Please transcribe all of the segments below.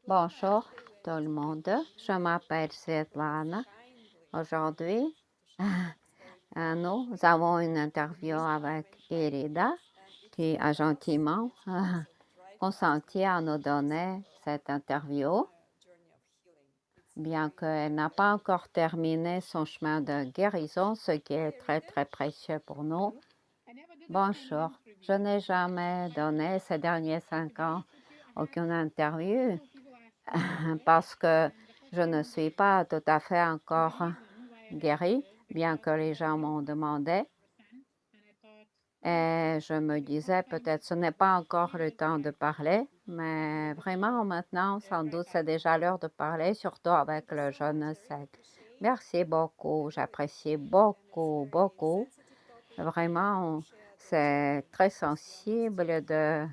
Bonjour tout le monde, je m'appelle Svetlana. Aujourd'hui, nous avons une interview avec Irida qui a gentiment consenti à nous donner cette interview, bien qu'elle n'a pas encore terminé son chemin de guérison, ce qui est très très précieux pour nous. Bonjour, je n'ai jamais donné ces derniers 5 ans aucune interview parce que je ne suis pas tout à fait encore guérie, bien que les gens m'ont demandé. Et je me disais peut-être ce n'est pas encore le temps de parler, mais vraiment maintenant, sans doute, c'est déjà l'heure de parler, surtout avec le jeune sec. Merci beaucoup, j'apprécie beaucoup, beaucoup. Vraiment, c'est très sensible de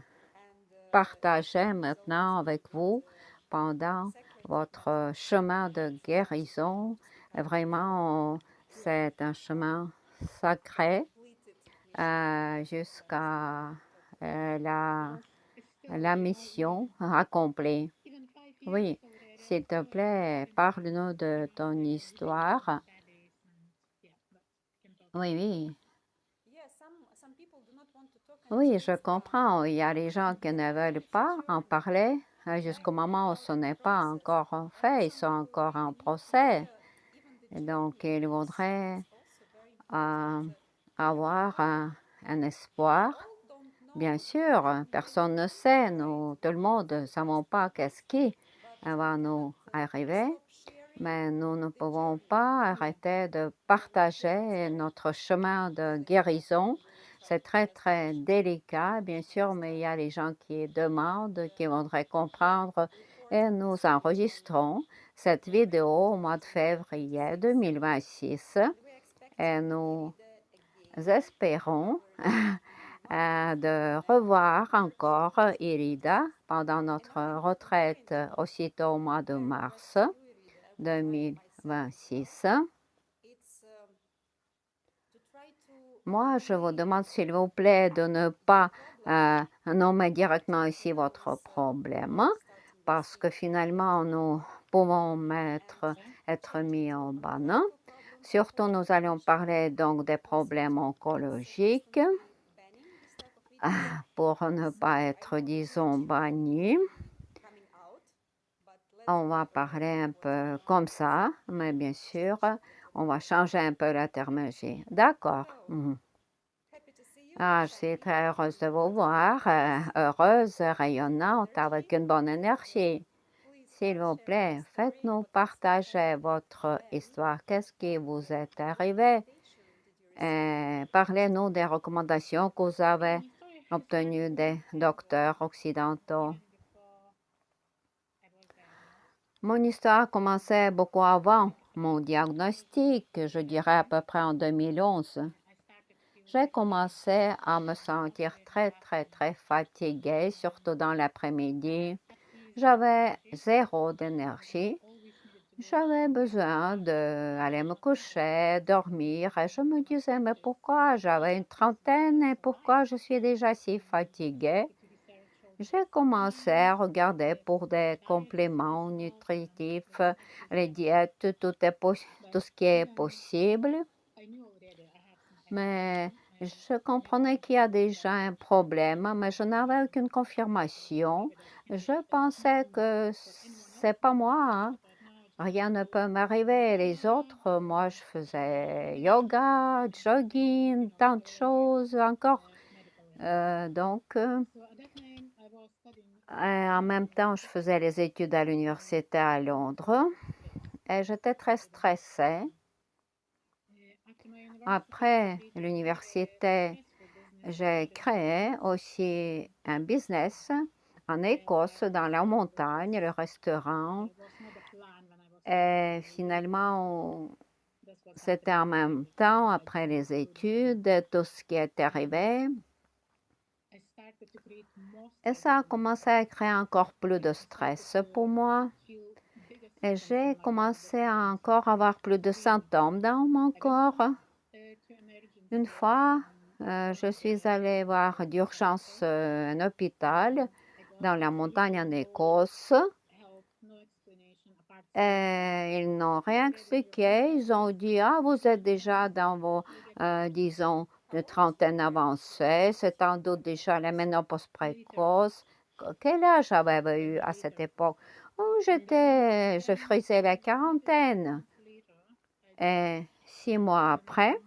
partager maintenant avec vous pendant votre chemin de guérison. Vraiment, c'est un chemin sacré jusqu'à la mission accomplie. Oui, s'il te plaît, parle-nous de ton histoire. Oui, oui. Oui, je comprends. Il y a les gens qui ne veulent pas en parler jusqu'au moment où ce n'est pas encore fait. Ils sont encore en procès. Et donc, ils voudraient avoir un espoir. Bien sûr, personne ne sait. Nous, tout le monde ne savons pas qu'est-ce qui va nous arriver. Mais nous ne pouvons pas arrêter de partager notre chemin de guérison. C'est très, très délicat, bien sûr, mais il y a les gens qui demandent, qui voudraient comprendre. Et nous enregistrons cette vidéo au mois de février 2026. Et nous espérons de revoir encore Irida pendant notre retraite aussitôt au mois de mars 2026. Moi, je vous demande s'il vous plaît de ne pas nommer directement ici votre problème, parce que finalement, nous pouvons être mis en banne. Surtout, nous allons parler donc des problèmes oncologiques pour ne pas être, disons, bannis. On va parler un peu comme ça, mais bien sûr, on va changer un peu la terminologie. D'accord. Ah, je suis très heureuse de vous voir, heureuse, rayonnante, avec une bonne énergie. S'il vous plaît, faites-nous partager votre histoire. Qu'est-ce qui vous est arrivé? Parlez-nous des recommandations que vous avez obtenues des docteurs occidentaux. Mon histoire commençait beaucoup avant mon diagnostic, je dirais à peu près en 2011. J'ai commencé à me sentir très, très, très fatiguée, surtout dans l'après-midi. J'avais zéro d'énergie. J'avais besoin d'aller me coucher, dormir. Et je me disais, mais pourquoi j'avais une trentaine et pourquoi je suis déjà si fatiguée? J'ai commencé à regarder pour des compléments nutritifs, les diètes, tout ce qui est possible. Mais je comprenais qu'il y a déjà un problème, mais je n'avais aucune confirmation. Je pensais que c'est pas moi, hein. Rien ne peut m'arriver. Les autres, moi, je faisais yoga, jogging, tant de choses encore. En même temps, je faisais les études à l'université à Londres et j'étais très stressée. Après l'université, j'ai créé aussi un business en Écosse, dans la montagne, le restaurant. Et finalement, c'était en même temps, après les études, tout ce qui est arrivé. Et ça a commencé à créer encore plus de stress pour moi. Et j'ai commencé à encore avoir plus de symptômes dans mon corps. Une fois, je suis allée voir d'urgence un hôpital dans la montagne en Écosse. Et ils n'ont rien expliqué. Ils ont dit, ah, vous êtes déjà dans vos, disons, de trentaine avancée, c'est sans doute déjà la ménopause précoce. Quel âge avez-vous eu à cette époque? Oh, je frisais la quarantaine. Et 6 mois après,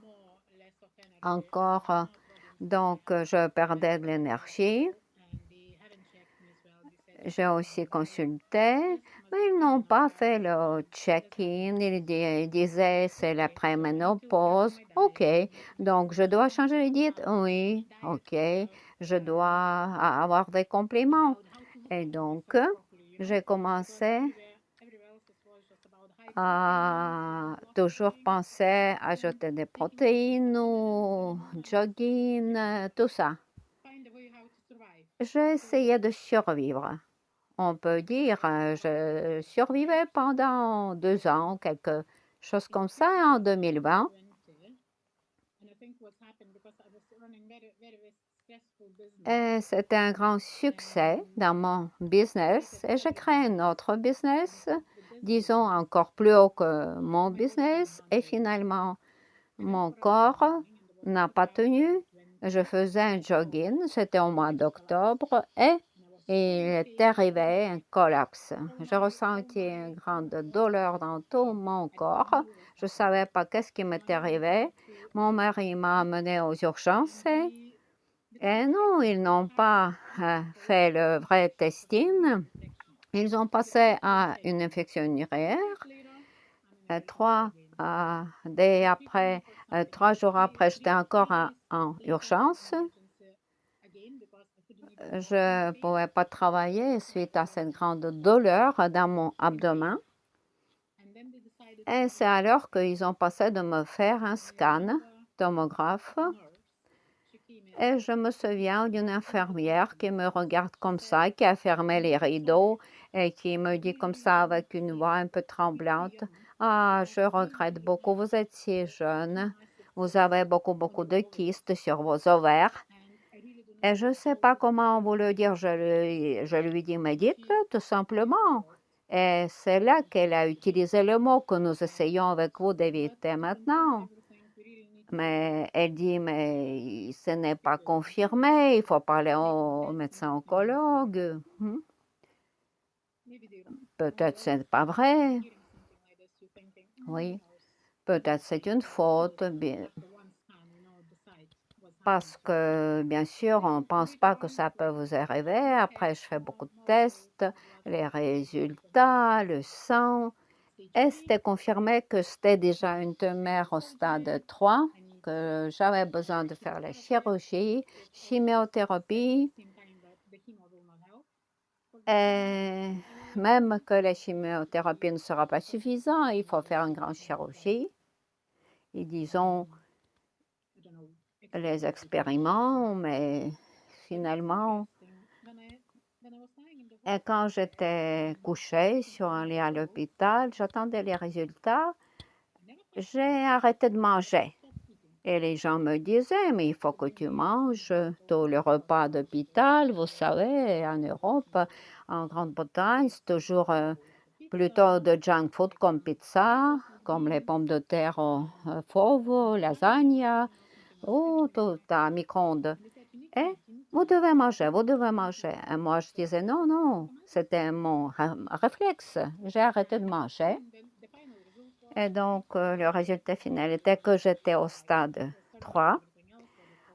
encore, donc je perdais de l'énergie. J'ai aussi consulté, mais ils n'ont pas fait le check-in. Ils disaient c'est la préménopause. OK. Donc, je dois changer de diète? Oui. OK. Je dois avoir des compléments. Et donc, j'ai commencé à toujours penser à ajouter des protéines ou jogging, tout ça. J'ai essayé de survivre. On peut dire, je survivais pendant 2 ans, quelque chose comme ça, en 2020. Et c'était un grand succès dans mon business et j'ai créé un autre business, disons encore plus haut que mon business et finalement mon corps n'a pas tenu. Je faisais un jogging, c'était au mois d'octobre et il est arrivé un collapse. Je ressentis une grande douleur dans tout mon corps. Je ne savais pas qu'est-ce qui m'était arrivé. Mon mari m'a amené aux urgences et non, ils n'ont pas fait le vrai testing. Ils ont passé à une infection urinaire. 3 jours après, j'étais encore en urgence. Je ne pouvais pas travailler suite à cette grande douleur dans mon abdomen. Et c'est alors qu'ils ont passé de me faire un scan tomographe. Et je me souviens d'une infirmière qui me regarde comme ça, qui a fermé les rideaux et qui me dit comme ça avec une voix un peu tremblante, ah, je regrette beaucoup, vous êtes si jeune, vous avez beaucoup de kystes sur vos ovaires. Et je ne sais pas comment vous le dire, je lui dis, mais dites-le tout simplement. Et c'est là qu'elle a utilisé le mot que nous essayons avec vous d'éviter maintenant. Mais elle dit, mais ce n'est pas confirmé, il faut parler au médecin oncologue. Peut-être ce n'est pas vrai. Oui, peut-être c'est une faute. Parce que, bien sûr, on ne pense pas que ça peut vous arriver. Après, je fais beaucoup de tests, les résultats, le sang. Et c'était confirmé que c'était déjà une tumeur au stade 3, que j'avais besoin de faire la chirurgie, chimiothérapie. Et même que la chimiothérapie ne sera pas suffisante, il faut faire une grande chirurgie. Et disons, les expériments, mais finalement, et quand j'étais couchée sur un lit à l'hôpital, j'attendais les résultats, j'ai arrêté de manger. Et les gens me disaient, mais il faut que tu manges tous les repas d'hôpital. Vous savez, en Europe, en Grande-Bretagne, c'est toujours plutôt de junk food comme pizza, comme les pommes de terre fauves, lasagne, ou tout à micro-ondes. Et vous devez manger, vous devez manger. Et moi, je disais, non, non, c'était mon réflexe. J'ai arrêté de manger. Et donc, le résultat final était que j'étais au stade 3.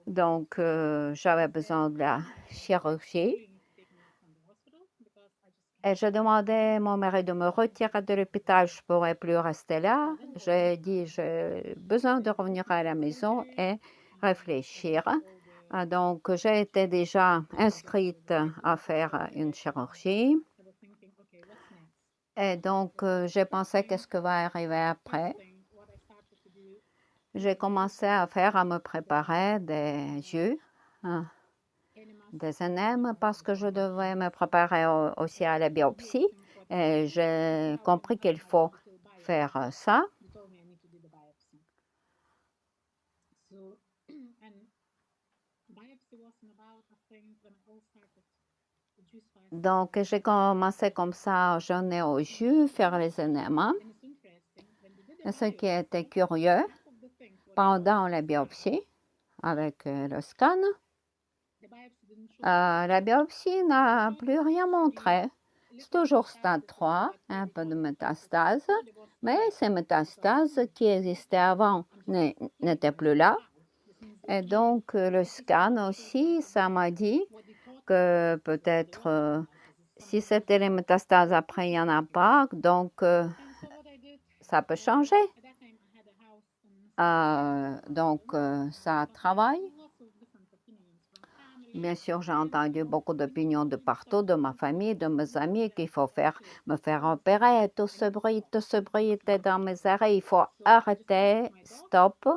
Donc, j'avais besoin de la chirurgie. Et je demandais à mon mari de me retirer de l'hôpital, je ne pourrais plus rester là. J'ai dit, j'ai besoin de revenir à la maison et réfléchir. Donc, j'ai été déjà inscrite à faire une chirurgie. Et donc, j'ai pensé qu'est-ce que va arriver après. J'ai commencé à me préparer des jus, des énemes, parce que je devais me préparer aussi à la biopsie. Et j'ai compris qu'il faut faire ça. Donc, j'ai commencé comme ça à jeûner au jus, faire les énémas. Et ce qui était curieux, pendant la biopsie, avec le scan, la biopsie n'a plus rien montré. C'est toujours stade 3, un peu de métastase, mais ces métastases qui existaient avant n'étaient plus là. Et donc, le scan aussi, ça m'a dit que peut-être, si c'était les métastases, après, il n'y en a pas, donc ça peut changer. Donc, ça travaille. Bien sûr, j'ai entendu beaucoup d'opinions de partout, de ma famille, de mes amis, qu'il faut me faire opérer. Tout ce bruit était dans mes oreilles. Il faut arrêter, stop.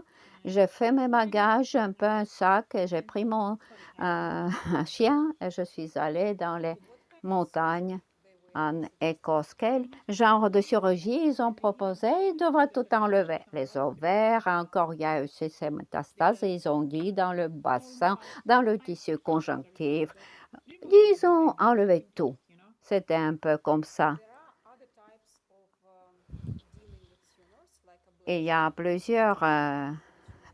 J'ai fait mes bagages, un peu un sac, et j'ai pris mon chien et je suis allée dans les montagnes en Écosse. Quel genre de chirurgie ils ont proposé? Ils devraient tout enlever. Les ovaires, encore il y a aussi ces métastases, ils ont dit dans le bassin, dans le tissu conjonctif. Ils ont enlevé tout. C'était un peu comme ça. Et il y a plusieurs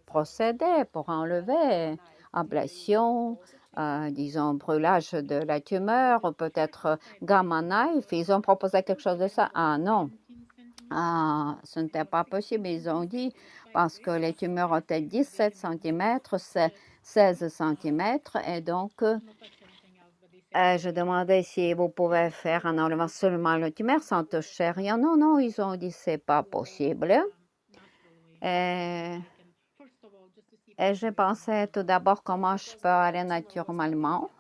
procédés pour enlever, ablation, disons brûlage de la tumeur, ou peut-être gamma knife. Ils ont proposé quelque chose de ça. Ah non, ce n'était pas possible. Ils ont dit parce que les tumeurs étaient 17 cm, 16 cm, et donc je demandais si vous pouvez faire un enlevement seulement le tumeur sans toucher rien. Non, non, ils ont dit c'est pas possible. Et je pensais tout d'abord comment je peux aller naturellement.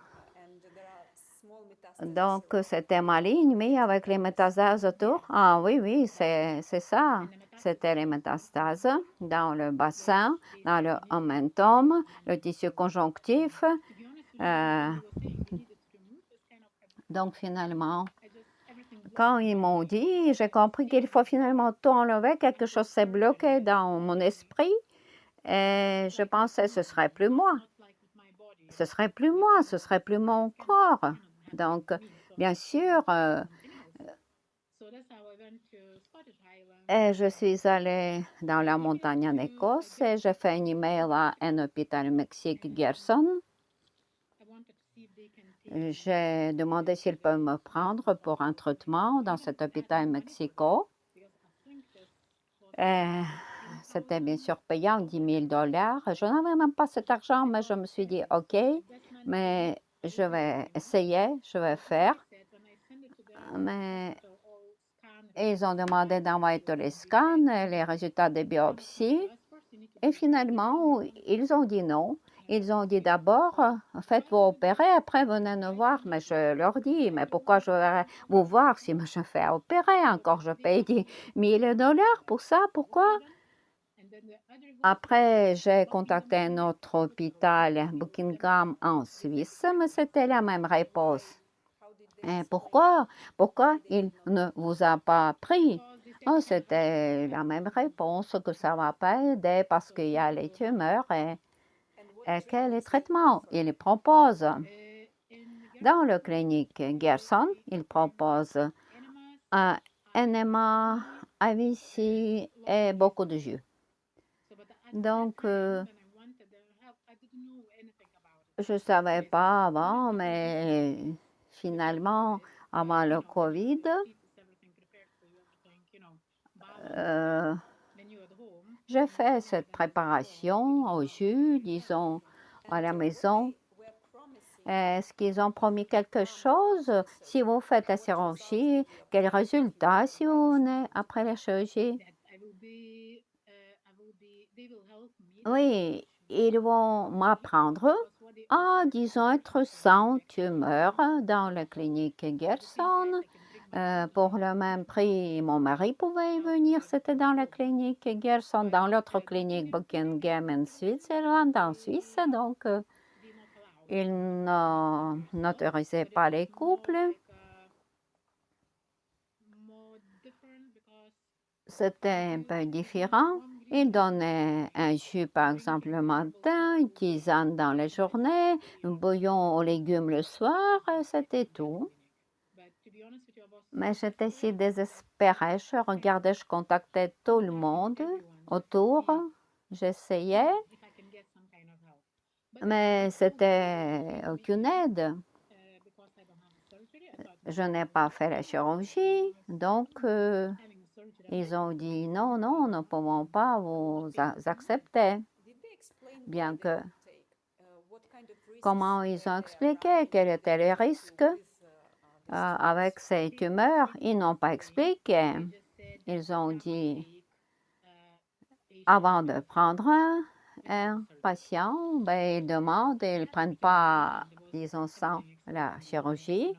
Donc, c'était maligne, mais avec les métastases autour. Ah oui, oui, c'est ça. C'était les métastases dans le bassin, dans le omentum, le tissu conjonctif. Donc, finalement, quand ils m'ont dit, j'ai compris qu'il faut finalement tout enlever. Quelque chose s'est bloqué dans mon esprit. Et je pensais, ce serait plus moi. Ce serait plus moi, ce serait plus mon corps. Donc, bien sûr, et je suis allée dans la montagne en Écosse et j'ai fait un email à un hôpital au Mexique, Gerson. J'ai demandé s'ils peuvent me prendre pour un traitement dans cet hôpital Mexico. C'était bien sûr payant, 10 000 $. Je n'avais même pas cet argent, mais je me suis dit, OK, mais je vais essayer, je vais faire. Mais ils ont demandé d'envoyer tous les scans, les résultats des biopsies. Et finalement, ils ont dit non. Ils ont dit d'abord, faites-vous opérer, après venez nous voir. Mais je leur dis, mais pourquoi je vais vous voir si je fais opérer encore? Je paye 10 000 $ pour ça, pourquoi? Après, j'ai contacté un autre hôpital, Buckingham, en Suisse, mais c'était la même réponse. Et pourquoi il ne vous a pas pris? Oh, c'était la même réponse, que ça ne va pas aider parce qu'il y a les tumeurs et quel traitement il propose. Dans la clinique Gerson, il propose un enema, AVC et beaucoup de jus. Donc, je ne savais pas avant, mais finalement, avant le COVID, j'ai fait cette préparation au jus, disons, à la maison. Est-ce qu'ils ont promis quelque chose? Si vous faites la chirurgie, quel résultat si vous venez après la chirurgie? Oui, ils vont m'apprendre à, disons, être sans tumeur dans la clinique Gerson. Pour le même prix, mon mari pouvait y venir. C'était dans la clinique Gerson, dans l'autre clinique Buckingham en Switzerland, en Suisse. Donc, ils n'autorisaient pas les couples. C'était un peu différent Il donnait un jus, par exemple, le matin, une tisane dans la journée, un bouillon aux légumes le soir, et c'était tout. Mais j'étais si désespérée, je regardais, je contactais tout le monde autour, j'essayais, mais c'était aucune aide. Je n'ai pas fait la chirurgie, donc ils ont dit non, non, nous ne pouvons pas vous accepter, bien que comment ils ont expliqué quels étaient les risques avec ces tumeurs, ils n'ont pas expliqué. Ils ont dit avant de prendre un patient, ben, ils demandent, ils ne prennent pas, disons, sans la chirurgie.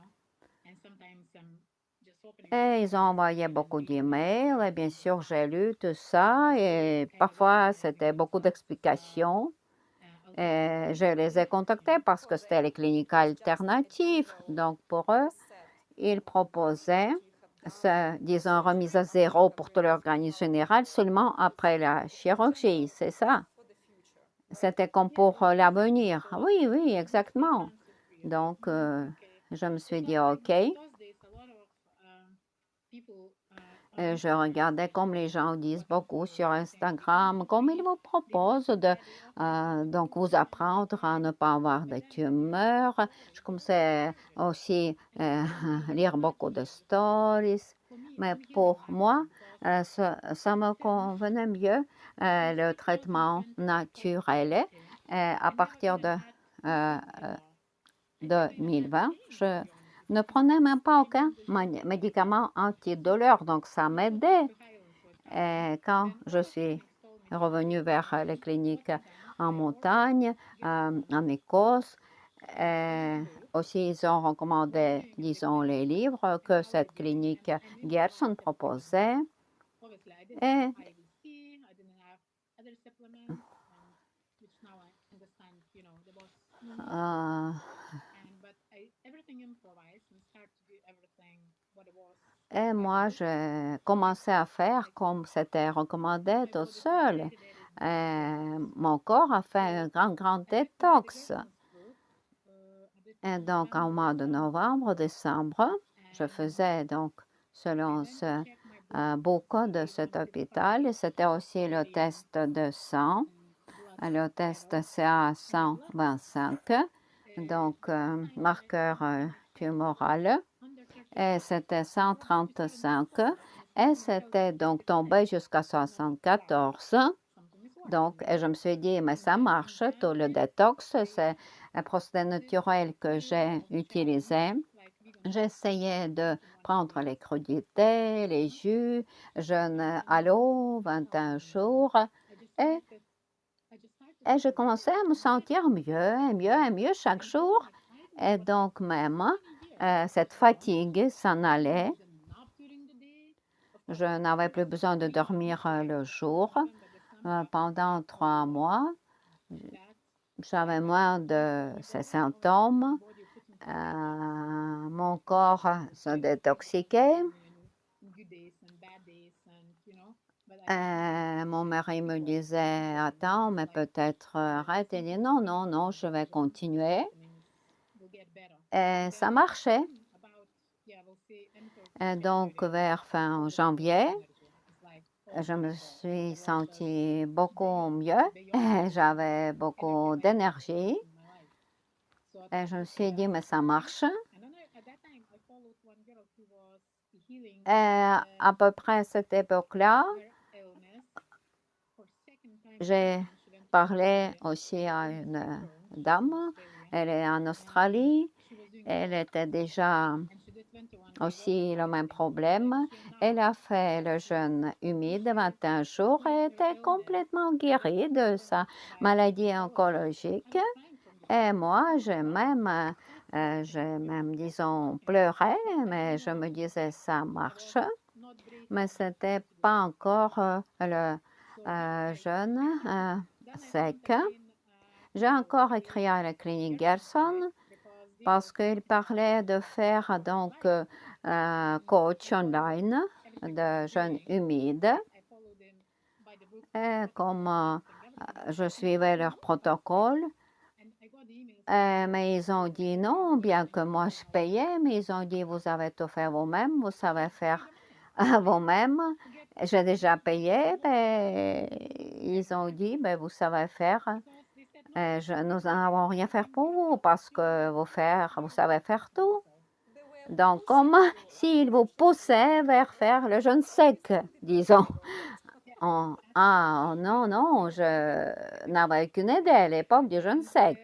Et ils ont envoyé beaucoup d'emails et bien sûr, j'ai lu tout ça et parfois, c'était beaucoup d'explications. Et je les ai contactés parce que c'était les cliniques alternatives. Donc, pour eux, ils proposaient, disons, remise à zéro pour tout l'organisme général seulement après la chirurgie, c'est ça. C'était comme pour l'avenir. Oui, oui, exactement. Donc, je me suis dit, OK. Je regardais comme les gens disent beaucoup sur Instagram, comme ils vous proposent de donc vous apprendre à ne pas avoir de tumeurs. Je commençais aussi à lire beaucoup de stories. Mais pour moi, ça me convenait mieux, le traitement naturel. À partir de 2020, je ne prenais même pas aucun médicament antidouleur, donc ça m'aidait. Et quand je suis revenue vers les cliniques en montagne, en Écosse, aussi ils ont recommandé, disons, les livres que cette clinique Gerson proposait. Et euh, Et moi, j'ai commencé à faire comme c'était recommandé toute seule. Mon corps a fait un grand, grand détox. Et donc, au mois de novembre, décembre, je faisais donc selon ce bouquin de cet hôpital. Et c'était aussi le test de sang, le test CA 125, donc marqueur tumoral. Et c'était 135 et c'était donc tombé jusqu'à 74. Donc, et je me suis dit, mais ça marche, tout le détox, c'est un procédé naturel que j'ai utilisé. J'essayais de prendre les crudités, les jus, jeûne à l'eau, 21 jours, et, et je commençais à me sentir mieux et mieux et mieux chaque jour. Et donc même, cette fatigue s'en allait. Je n'avais plus besoin de dormir le jour. Pendant 3 mois, j'avais moins de ces symptômes. Mon corps se détoxiquait. Mon mari me disait, attends, mais peut-être arrête. Il dit, non, non, non, je vais continuer. Et ça marchait. Et donc, vers fin janvier, je me suis sentie beaucoup mieux. J'avais beaucoup d'énergie. Et je me suis dit, mais ça marche. Et à peu près à cette époque-là, j'ai parlé aussi à une dame. Elle est en Australie. Elle était déjà aussi le même problème. Elle a fait le jeûne humide 21 jours et était complètement guérie de sa maladie oncologique. Et moi, j'ai même, disons, pleuré, mais je me disais, ça marche. Mais ce n'était pas encore le jeûne sec. J'ai encore écrit à la clinique Gerson parce qu'il parlait de faire donc coach online de jeûne humide. comme je suivais leur protocole. Mais ils ont dit non, bien que moi je payais, mais ils ont dit vous avez tout fait vous-même, vous savez faire vous-même. J'ai déjà payé, mais ils ont dit ben, vous savez faire. Nous n'avons rien faire pour vous parce que vous savez faire tout. Donc, comme s'ils vous poussaient vers faire le jeûne sec, disons. Ah non, non, je n'avais aucune idée à l'époque du jeûne sec.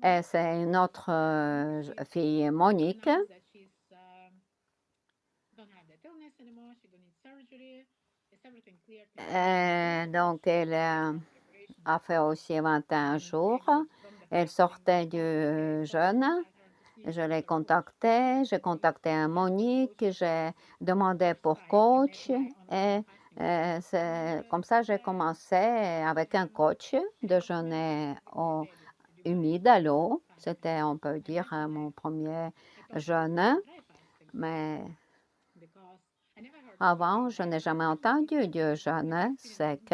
Et c'est une autre fille, Monique. Donc, elle a fait aussi 21 jours. Elle sortait du jeûne. Je l'ai contactée, j'ai contacté Monique, j'ai demandé pour coach et c'est comme ça j'ai commencé avec un coach de jeûner humide à l'eau. C'était, on peut dire, mon premier jeûne, mais avant, je n'ai jamais entendu de jeûne sec.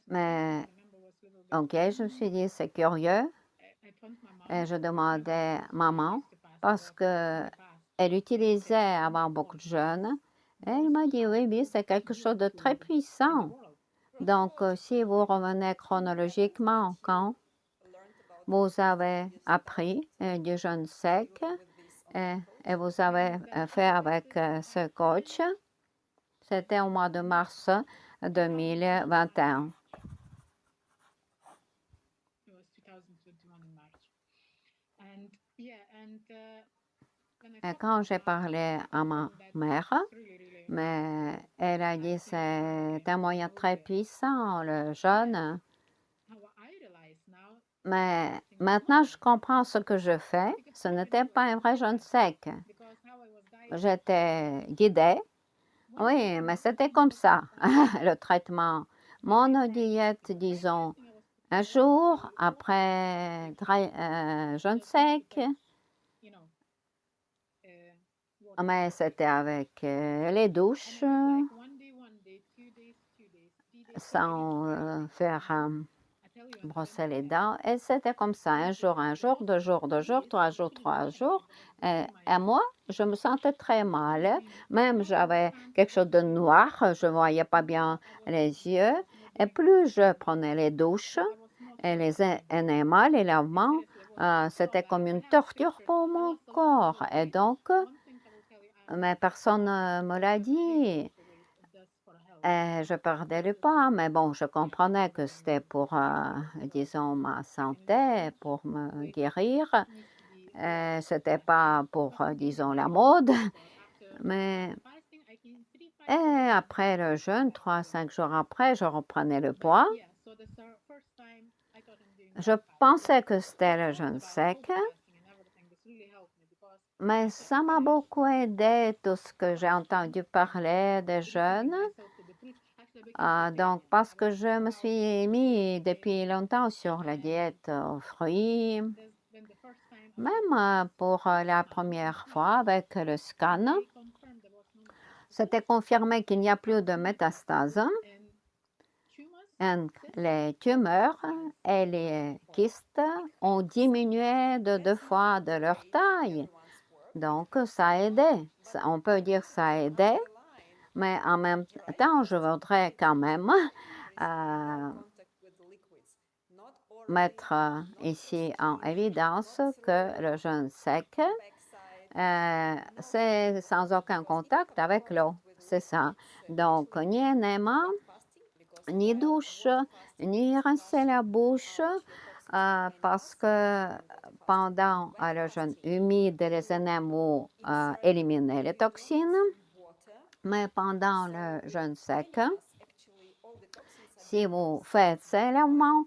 Mais, ok, je me suis dit, c'est curieux. Et je demandais maman parce qu'elle utilisait avant beaucoup de jeûne. Et elle m'a dit, oui, oui, c'est quelque chose de très puissant. Donc, si vous revenez chronologiquement, quand vous avez appris du jeûne sec et vous avez fait avec ce coach, c'était au mois de mars 2021. Et quand j'ai parlé à ma mère, mais elle a dit c'est un moyen très puissant, le jeûne. Mais maintenant, je comprends ce que je fais. Ce n'était pas un vrai jeûne sec. J'étais guidée. Oui, mais c'était comme ça, le traitement. Mon diète, disons, un jour après jeûne sec, mais c'était avec les douches, sans faire brosser les dents. Et c'était comme ça, un jour, 2 jours, 2 jours, 3 jours, 3 jours. Et moi, je me sentais très mal. Même j'avais quelque chose de noir, je ne voyais pas bien les yeux. Et plus je prenais les douches et les énémas, les lavements, c'était comme une torture pour mon corps. Et donc, mais personne ne me l'a dit. Et je perdais le poids, mais bon, je comprenais que c'était pour, disons, ma santé, pour me guérir. C'était pas pour, disons, la mode. Mais et après le jeûne, 3 à 5 jours après, je reprenais le poids. Je pensais que c'était le jeûne sec, mais ça m'a beaucoup aidé, tout ce que j'ai entendu parler des jeûnes. Donc, parce que je me suis mis depuis longtemps sur la diète aux fruits, même pour la première fois avec le scan, c'était confirmé qu'il n'y a plus de métastases. Et les tumeurs et les kystes ont diminué de 2 fois de leur taille. Donc, ça a aidé. On peut dire que ça a aidé, mais en même temps, je voudrais quand même mettre ici en évidence que le jeûne sec, c'est sans aucun contact avec l'eau. C'est ça. Donc, ni enema, ni douche, ni rincer la bouche, parce que pendant le jeûne humide, les enèmes vont éliminer les toxines, mais pendant le jeûne sec, si vous faites ces lavements,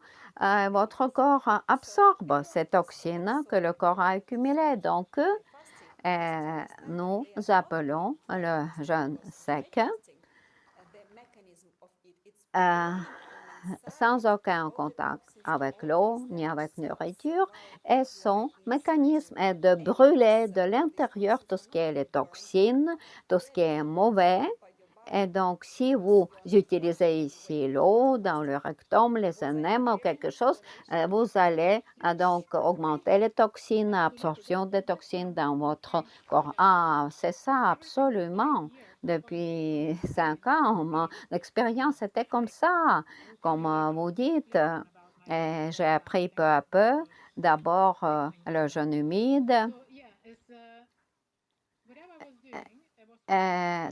votre corps absorbe ces toxines que le corps a accumulées. Donc, nous appelons le jeûne sec sans aucun contact avec l'eau ni avec nourriture et son mécanisme est de brûler de l'intérieur tout ce qui est les toxines, tout ce qui est mauvais. Et donc, si vous utilisez ici l'eau dans le rectum, les énemas ou quelque chose, vous allez donc augmenter les toxines, l'absorption des toxines dans votre corps. Ah, c'est ça, absolument. Depuis 5 ans, mon expérience était comme ça, comme vous dites. Et j'ai appris peu à peu, d'abord le jeûne humide.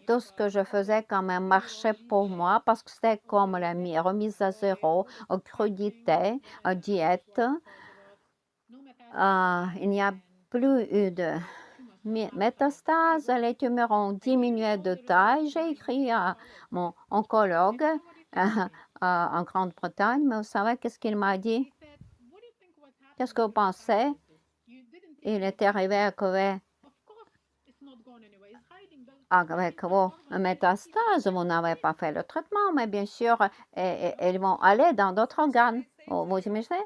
Tout ce que je faisais quand même marchait pour moi parce que c'était comme la remise à zéro, aux crudités, aux diètes. Il n'y a plus eu de métastases, les tumeurs ont diminué de taille. J'ai écrit à mon oncologue en Grande-Bretagne, mais vous savez qu'est-ce qu'il m'a dit? Qu'est-ce que vous pensez? Il était arrivé à Koweït avec vos métastases, vous n'avez pas fait le traitement, mais bien sûr, elles vont aller dans d'autres organes. Vous imaginez?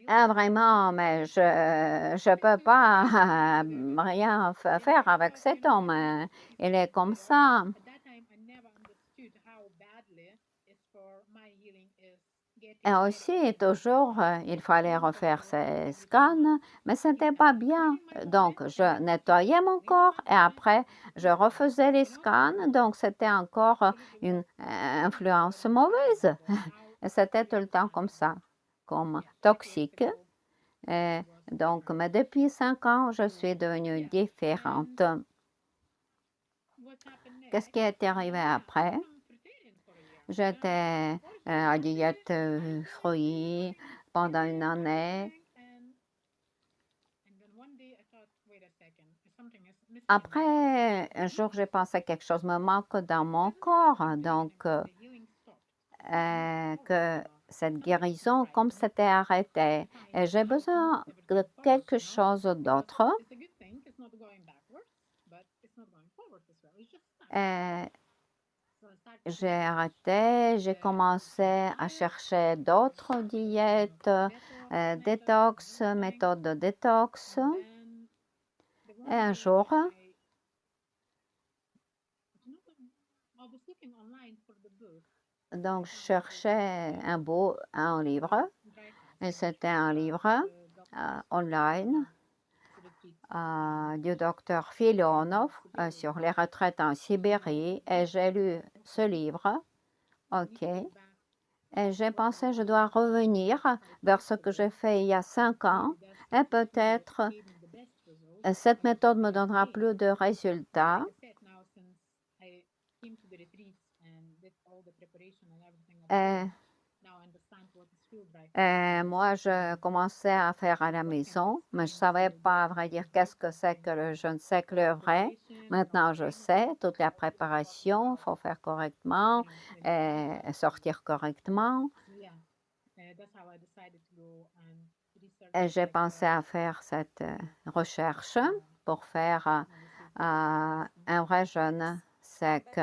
Ah, vraiment, mais je ne peux pas rien faire avec cet homme. Il est comme ça. Et aussi, toujours, il fallait refaire ces scans, mais ce n'était pas bien. Donc, je nettoyais mon corps et après, je refaisais les scans. Donc, c'était encore une influence mauvaise. Et c'était tout le temps comme ça, comme toxique. Et donc, mais depuis 5 ans, je suis devenue différente. Qu'est-ce qui est arrivé après? J'étais à diète fruits pendant une année. Après, un jour, j'ai pensé que quelque chose me manque dans mon corps, donc que cette guérison, comme c'était arrêté, et j'ai besoin de quelque chose d'autre. Et j'ai arrêté, j'ai commencé à chercher d'autres diètes, détox, méthode de détox. Et un jour, donc, je cherchais un livre, et c'était un livre online du docteur Filonov sur les retraites en Sibérie, et j'ai lu ce livre. OK. Et j'ai pensé, je dois revenir vers ce que j'ai fait il y a 5 ans, et peut-être cette méthode me donnera plus de résultats. Et moi, je commençais à faire à la maison, mais je ne savais pas, à vrai dire, qu'est-ce que c'est que le je ne sais que le vrai. Maintenant, je sais, toute la préparation, il faut faire correctement et sortir correctement. Et j'ai pensé à faire cette recherche pour faire un vrai jeûne sec.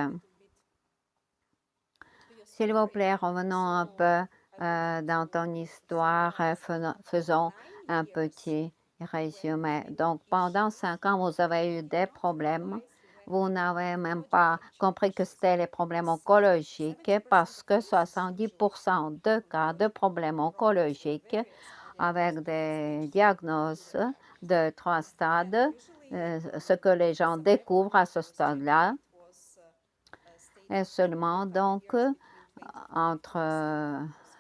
S'il vous plaît, revenons un peu dans ton histoire, faisons un petit résumé. Donc, pendant 5 ans, vous avez eu des problèmes. Vous n'avez même pas compris que c'était les problèmes oncologiques parce que 70% de cas de problèmes oncologiques avec des diagnoses de 3 stades, ce que les gens découvrent à ce stade-là est seulement donc entre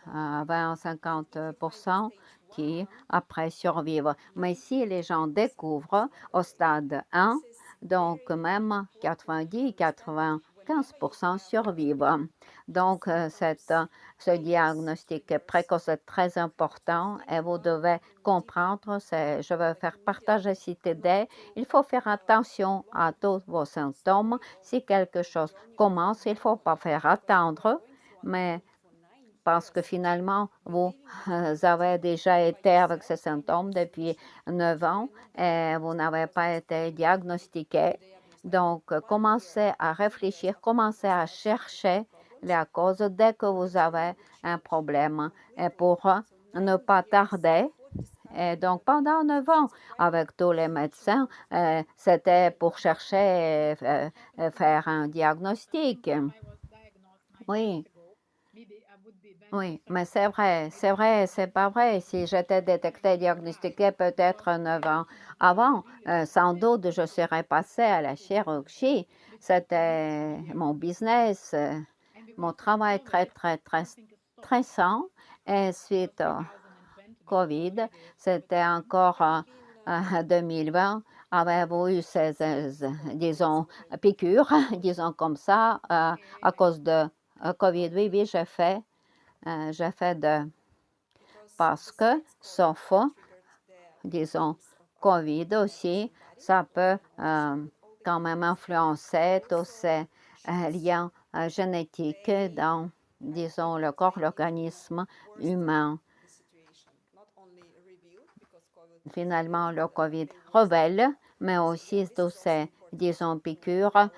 20 et 50% qui après survivent. Mais si les gens découvrent au stade 1, donc même 90-95% survivent. Donc ce diagnostic précoce est très important et vous devez comprendre, je veux faire partager cette idée, il faut faire attention à tous vos symptômes. Si quelque chose commence, il ne faut pas faire attendre, mais parce que finalement, vous avez déjà été avec ces symptômes depuis 9 ans et vous n'avez pas été diagnostiqué. Donc, commencez à réfléchir, commencez à chercher la cause dès que vous avez un problème et pour ne pas tarder. Et donc, pendant 9 ans, avec tous les médecins, c'était pour chercher, faire un diagnostic. Oui, oui, mais c'est vrai, c'est pas vrai. Si j'étais détectée, diagnostiquée peut-être 9 ans avant, sans doute je serais passée à la chirurgie. C'était mon business, mon travail très, très, très stressant. Et suite au COVID, c'était encore 2020. Avez-vous eu disons, piqûres, disons comme ça, à cause de COVID? Oui, oui, j'ai fait parce que, sauf, disons, COVID aussi, ça peut quand même influencer tous ces liens génétiques dans, disons, le corps, l'organisme humain. Finalement, le COVID révèle, mais aussi tous ces, disons, piqûres,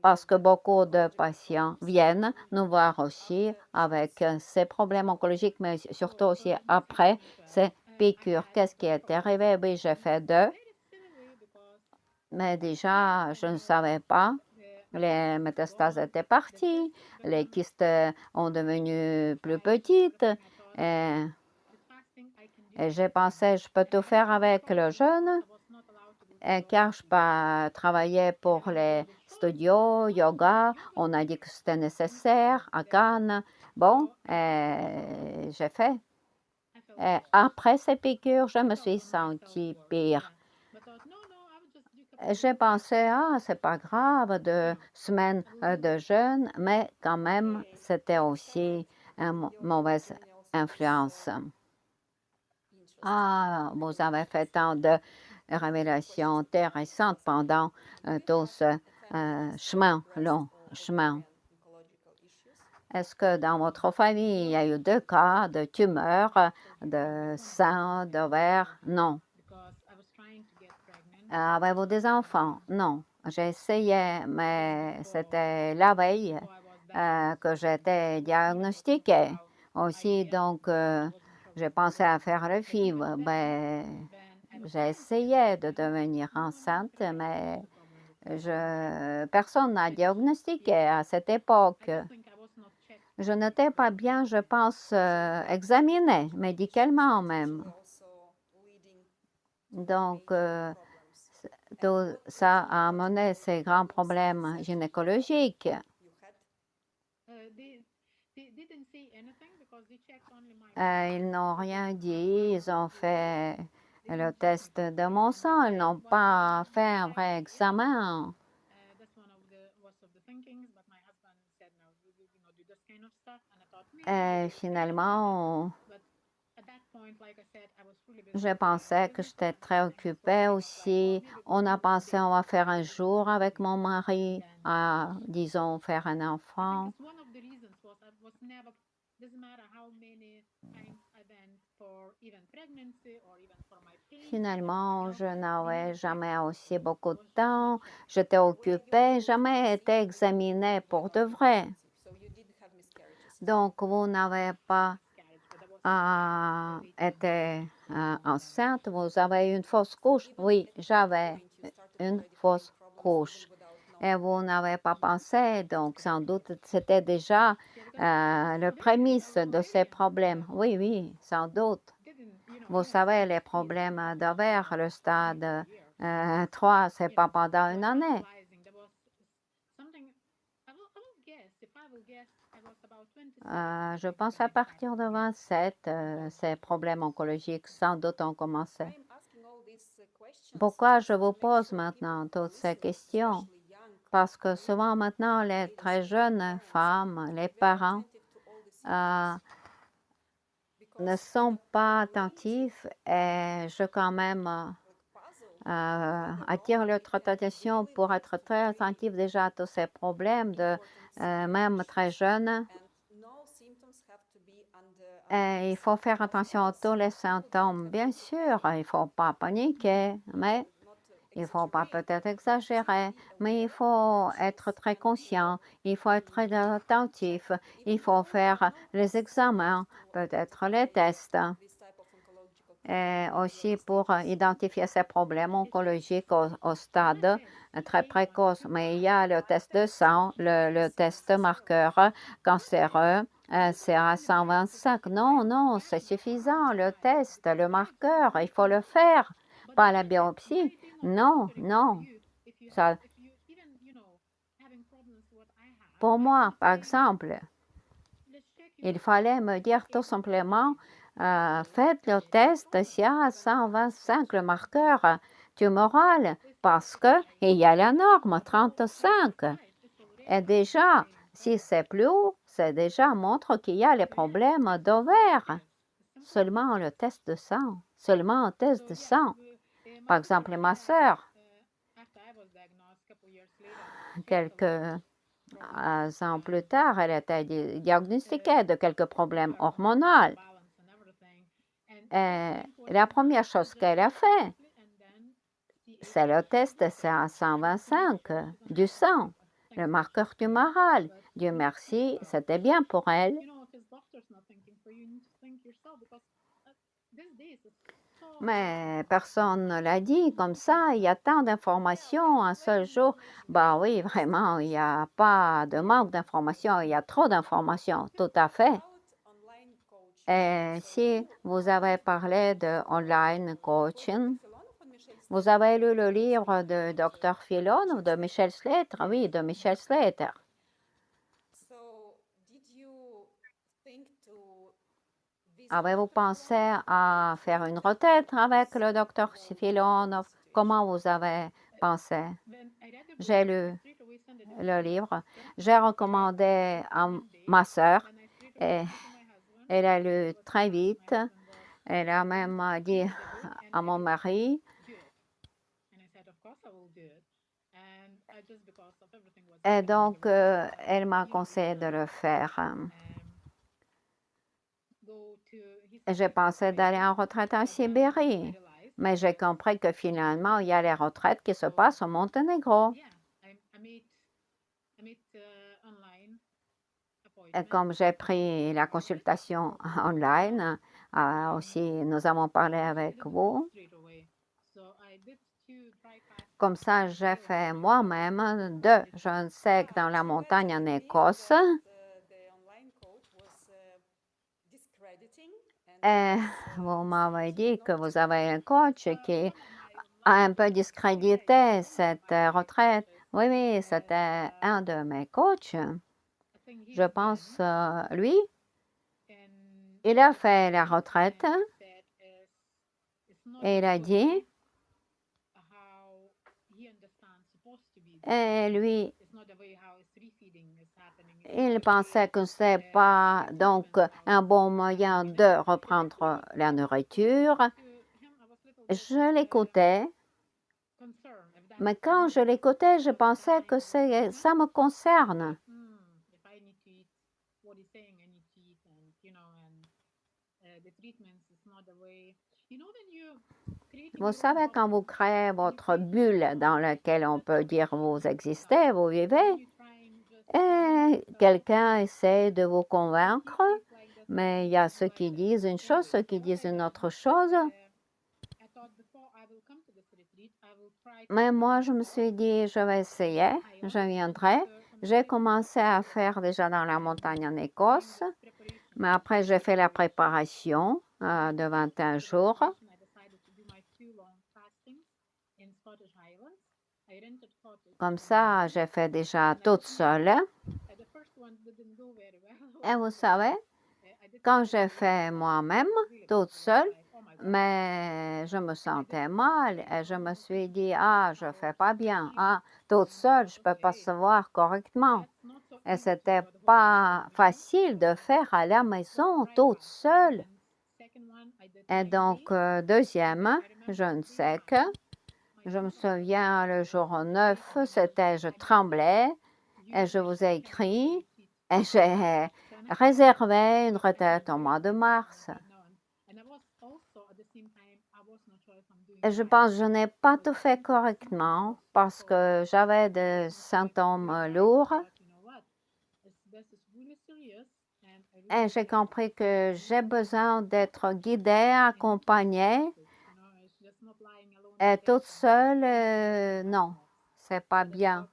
parce que beaucoup de patients viennent nous voir aussi avec ces problèmes oncologiques, mais surtout aussi après ces piqûres. Qu'est-ce qui est arrivé? Oui, j'ai fait 2, mais déjà, je ne savais pas. Les métastases étaient parties, les kystes ont devenu plus petites. Et j'ai pensé, je peux tout faire avec le jeûne, car je peux travailler pour les studios, yoga. On a dit que c'était nécessaire à Cannes. Bon, j'ai fait. Et après ces piqûres, je me suis sentie pire. J'ai pensé, ah, c'est pas grave, 2 semaines de jeûne, mais quand même, c'était aussi une mauvaise influence. Ah, vous avez fait tant de révélations intéressantes pendant tout ce chemin, long chemin. Est-ce que dans votre famille, il y a eu 2 cas de tumeurs, de sein, d'ovaires? Non. Avez-vous des enfants? Non. J'ai essayé, mais c'était la veille que j'étais diagnostiquée aussi, donc j'ai pensé à faire le FIV. Ben, j'ai essayé de devenir enceinte, mais personne n'a diagnostiqué à cette époque. Je n'étais pas bien, je pense, examinée médicalement même. Donc, tout ça a amené ces grands problèmes gynécologiques. Ils n'ont rien dit, ils ont fait le test de mon sang, ils n'ont pas fait un vrai examen. Et finalement, je pensais que j'étais très occupée aussi. On a pensé on va faire un jour avec mon mari à, disons, faire un enfant. Finalement, je n'avais jamais aussi beaucoup de temps. J'étais occupée, jamais été examinée pour de vrai. Donc, vous n'avez pas été enceinte, vous avez une fausse couche? Oui, j'avais une fausse couche. Et vous n'avez pas pensé, donc sans doute c'était déjà le prémisse de ces problèmes. Oui, oui, sans doute. Vous savez, les problèmes d'ovaire, le stade 3, c'est pas pendant une année. Je pense à partir de 27, ces problèmes oncologiques sans doute ont commencé. Pourquoi je vous pose maintenant toutes ces questions? Parce que souvent maintenant, les très jeunes femmes, les parents, ne sont pas attentifs et je quand même attire leur attention pour être très attentif déjà à tous ces problèmes de même très jeunes. Et il faut faire attention à tous les symptômes. Bien sûr, il ne faut pas paniquer, mais Il ne faut pas peut-être exagérer, mais il faut être très conscient, il faut être très attentif, il faut faire les examens, peut-être les tests, et aussi pour identifier ces problèmes oncologiques au stade très précoce. Mais il y a le test de sang, le test marqueur cancéreux, CA 125. Non, non, c'est suffisant, le test, le marqueur, il faut le faire, pas la biopsie. Non, non. Ça, pour moi, par exemple, il fallait me dire tout simplement, faites le test CA 125, le marqueur tumoral, parce qu'il y a la norme 35. Et déjà, si c'est plus haut, c'est déjà montre qu'il y a les problèmes d'ovaires. Seulement le test de sang, seulement un test de sang. Par exemple, ma sœur, quelques ans plus tard, elle était diagnostiquée de quelques problèmes hormonaux. Et la première chose qu'elle a fait, c'est le test CA 125 du sang, le marqueur tumoral. Dieu merci, c'était bien pour elle. Mais personne ne l'a dit comme ça. Il y a tant d'informations un seul jour. Bah oui, vraiment, il n'y a pas de manque d'informations. Il y a trop d'informations, tout à fait. Et si vous avez parlé de online coaching, vous avez lu le livre de Dr. Filon ou de Michel Slater? Oui, de Michel Slater. Avez-vous pensé à faire une retraite avec le Dr. Filon? Comment vous avez pensé? J'ai lu le livre. J'ai recommandé à ma sœur et elle a lu très vite. Elle a même dit à mon mari. Et donc, elle m'a conseillé de le faire. J'ai pensé d'aller en retraite en Sibérie, mais j'ai compris que finalement, il y a les retraites qui se passent au Monténégro. Et comme j'ai pris la consultation online, aussi nous avons parlé avec vous. Comme ça, j'ai fait moi-même 2 jeunes secs dans la montagne en Écosse. Et vous m'avez dit que vous avez un coach qui a un peu discrédité cette retraite. Oui, oui, c'était un de mes coachs. Je pense, lui, il a fait la retraite et il a dit, et lui, il pensait que ce n'est pas donc un bon moyen de reprendre la nourriture. Je l'écoutais, mais quand je l'écoutais, je pensais que ça me concerne. Vous savez, quand vous créez votre bulle dans laquelle on peut dire vous existez, vous vivez, et quelqu'un essaie de vous convaincre, mais il y a ceux qui disent une chose, ceux qui disent une autre chose. Mais moi, je me suis dit, je vais essayer, je viendrai. J'ai commencé à faire déjà dans la montagne en Écosse, mais après, j'ai fait la préparation de 21 jours. Comme ça, j'ai fait déjà toute seule. Et vous savez, quand j'ai fait moi-même, toute seule, mais je me sentais mal et je me suis dit, ah, je ne fais pas bien. Ah, toute seule, je ne peux pas se voir correctement. Et ce n'était pas facile de faire à la maison toute seule. Et donc, deuxième, je ne sais que, je me souviens le jour 9, c'était, je tremblais et je vous ai écrit et j'ai réservé une retraite au mois de mars. Et je pense que je n'ai pas tout fait correctement parce que j'avais des symptômes lourds et j'ai compris que j'ai besoin d'être guidée, accompagnée et toute seule, non, c'est pas bien.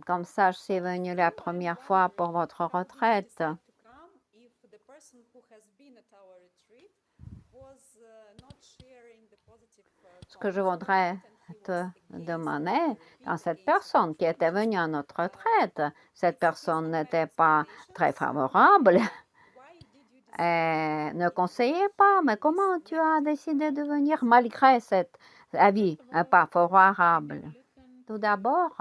Comme ça, je suis venue la première fois pour votre retraite. Ce que je voudrais te demander, quand cette personne qui était venue à notre retraite, cette personne n'était pas très favorable et ne conseillait pas, mais comment tu as décidé de venir malgré cet avis pas favorable? Tout d'abord,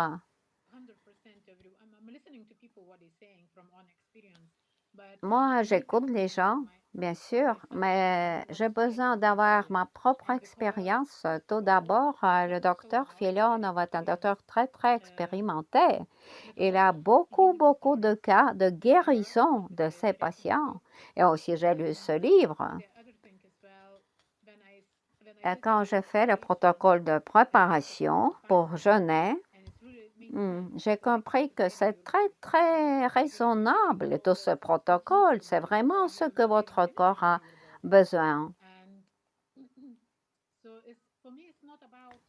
moi, j'écoute les gens, bien sûr, mais j'ai besoin d'avoir ma propre expérience. Tout d'abord, le docteur Filonov est un docteur très, très expérimenté. Il a beaucoup, beaucoup de cas de guérison de ses patients. Et aussi, j'ai lu ce livre. Et quand j'ai fait le protocole de préparation pour jeûner, j'ai compris que c'est très, très raisonnable tout ce protocole. C'est vraiment ce que votre corps a besoin.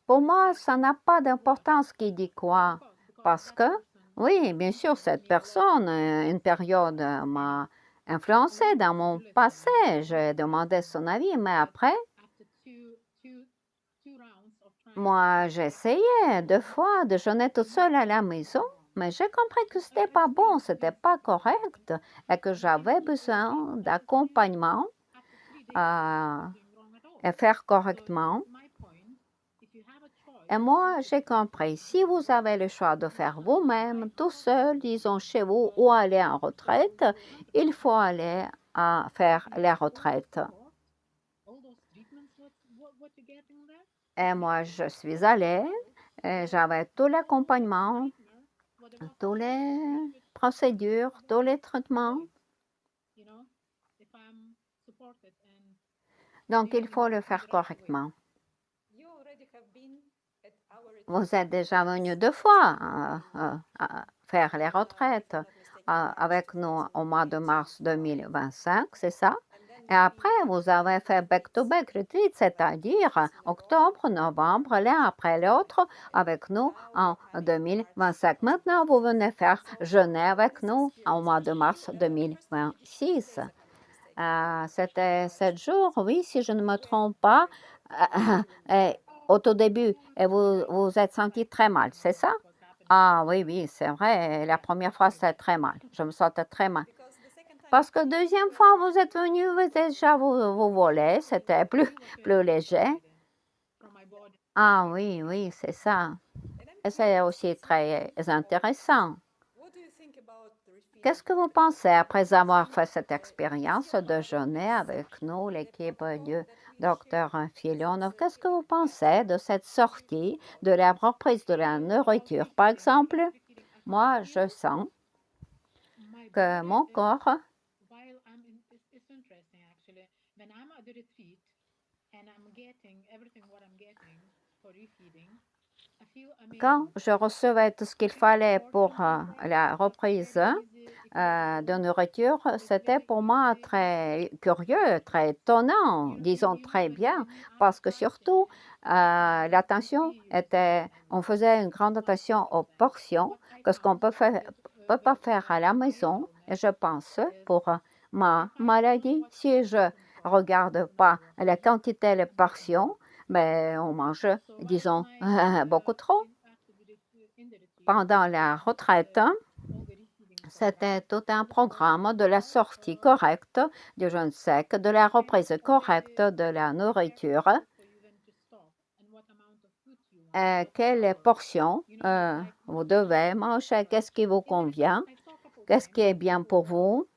Pour moi, ça n'a pas d'importance qui dit quoi. Parce que, oui, bien sûr, cette personne, une période m'a influencé dans mon passé. J'ai demandé son avis, mais après, moi, j'ai essayé 2 fois de jeûner toute seule à la maison, mais j'ai compris que ce n'était pas bon, ce n'était pas correct et que j'avais besoin d'accompagnement et faire correctement. Et moi, j'ai compris, si vous avez le choix de faire vous-même, tout seul, disons chez vous, ou aller en retraite, il faut aller à faire les retraites. Et moi, je suis allée, et j'avais tout l'accompagnement, toutes les procédures, tous les traitements. Donc, il faut le faire correctement. Vous êtes déjà venu 2 fois faire les retraites avec nous au mois de mars 2025, c'est ça? Et après, vous avez fait back-to-back retreat, c'est-à-dire octobre, novembre, l'un après l'autre, avec nous en 2025. Maintenant, vous venez faire jeûner avec nous au mois de mars 2026. C'était 7 jours, oui, si je ne me trompe pas. Et au tout début, et vous vous êtes senti très mal, c'est ça? Ah oui, oui, c'est vrai. La première fois, c'était très mal. Je me sentais très mal. Parce que deuxième fois, vous êtes venu, vous déjà vous volez, c'était plus léger. Ah oui, oui, c'est ça. Et c'est aussi très intéressant. Qu'est-ce que vous pensez après avoir fait cette expérience de jeûner avec nous, l'équipe du docteur Filonov? Qu'est-ce que vous pensez de cette sortie, de la reprise de la nourriture, par exemple? Moi, je sens que mon corps, quand je recevais tout ce qu'il fallait pour la reprise de nourriture, c'était pour moi très curieux, très étonnant, disons très bien, parce que surtout, l'attention était, on faisait une grande attention aux portions, que ce qu'on peut pas faire à la maison. Et je pense, pour ma maladie, si je regarde pas la quantité, les portions, mais on mange, disons, beaucoup trop. Pendant la retraite, c'était tout un programme de la sortie correcte du jeûne sec, de la reprise correcte de la nourriture, quelles portions vous devez manger, qu'est-ce qui vous convient, qu'est-ce qui est bien pour vous.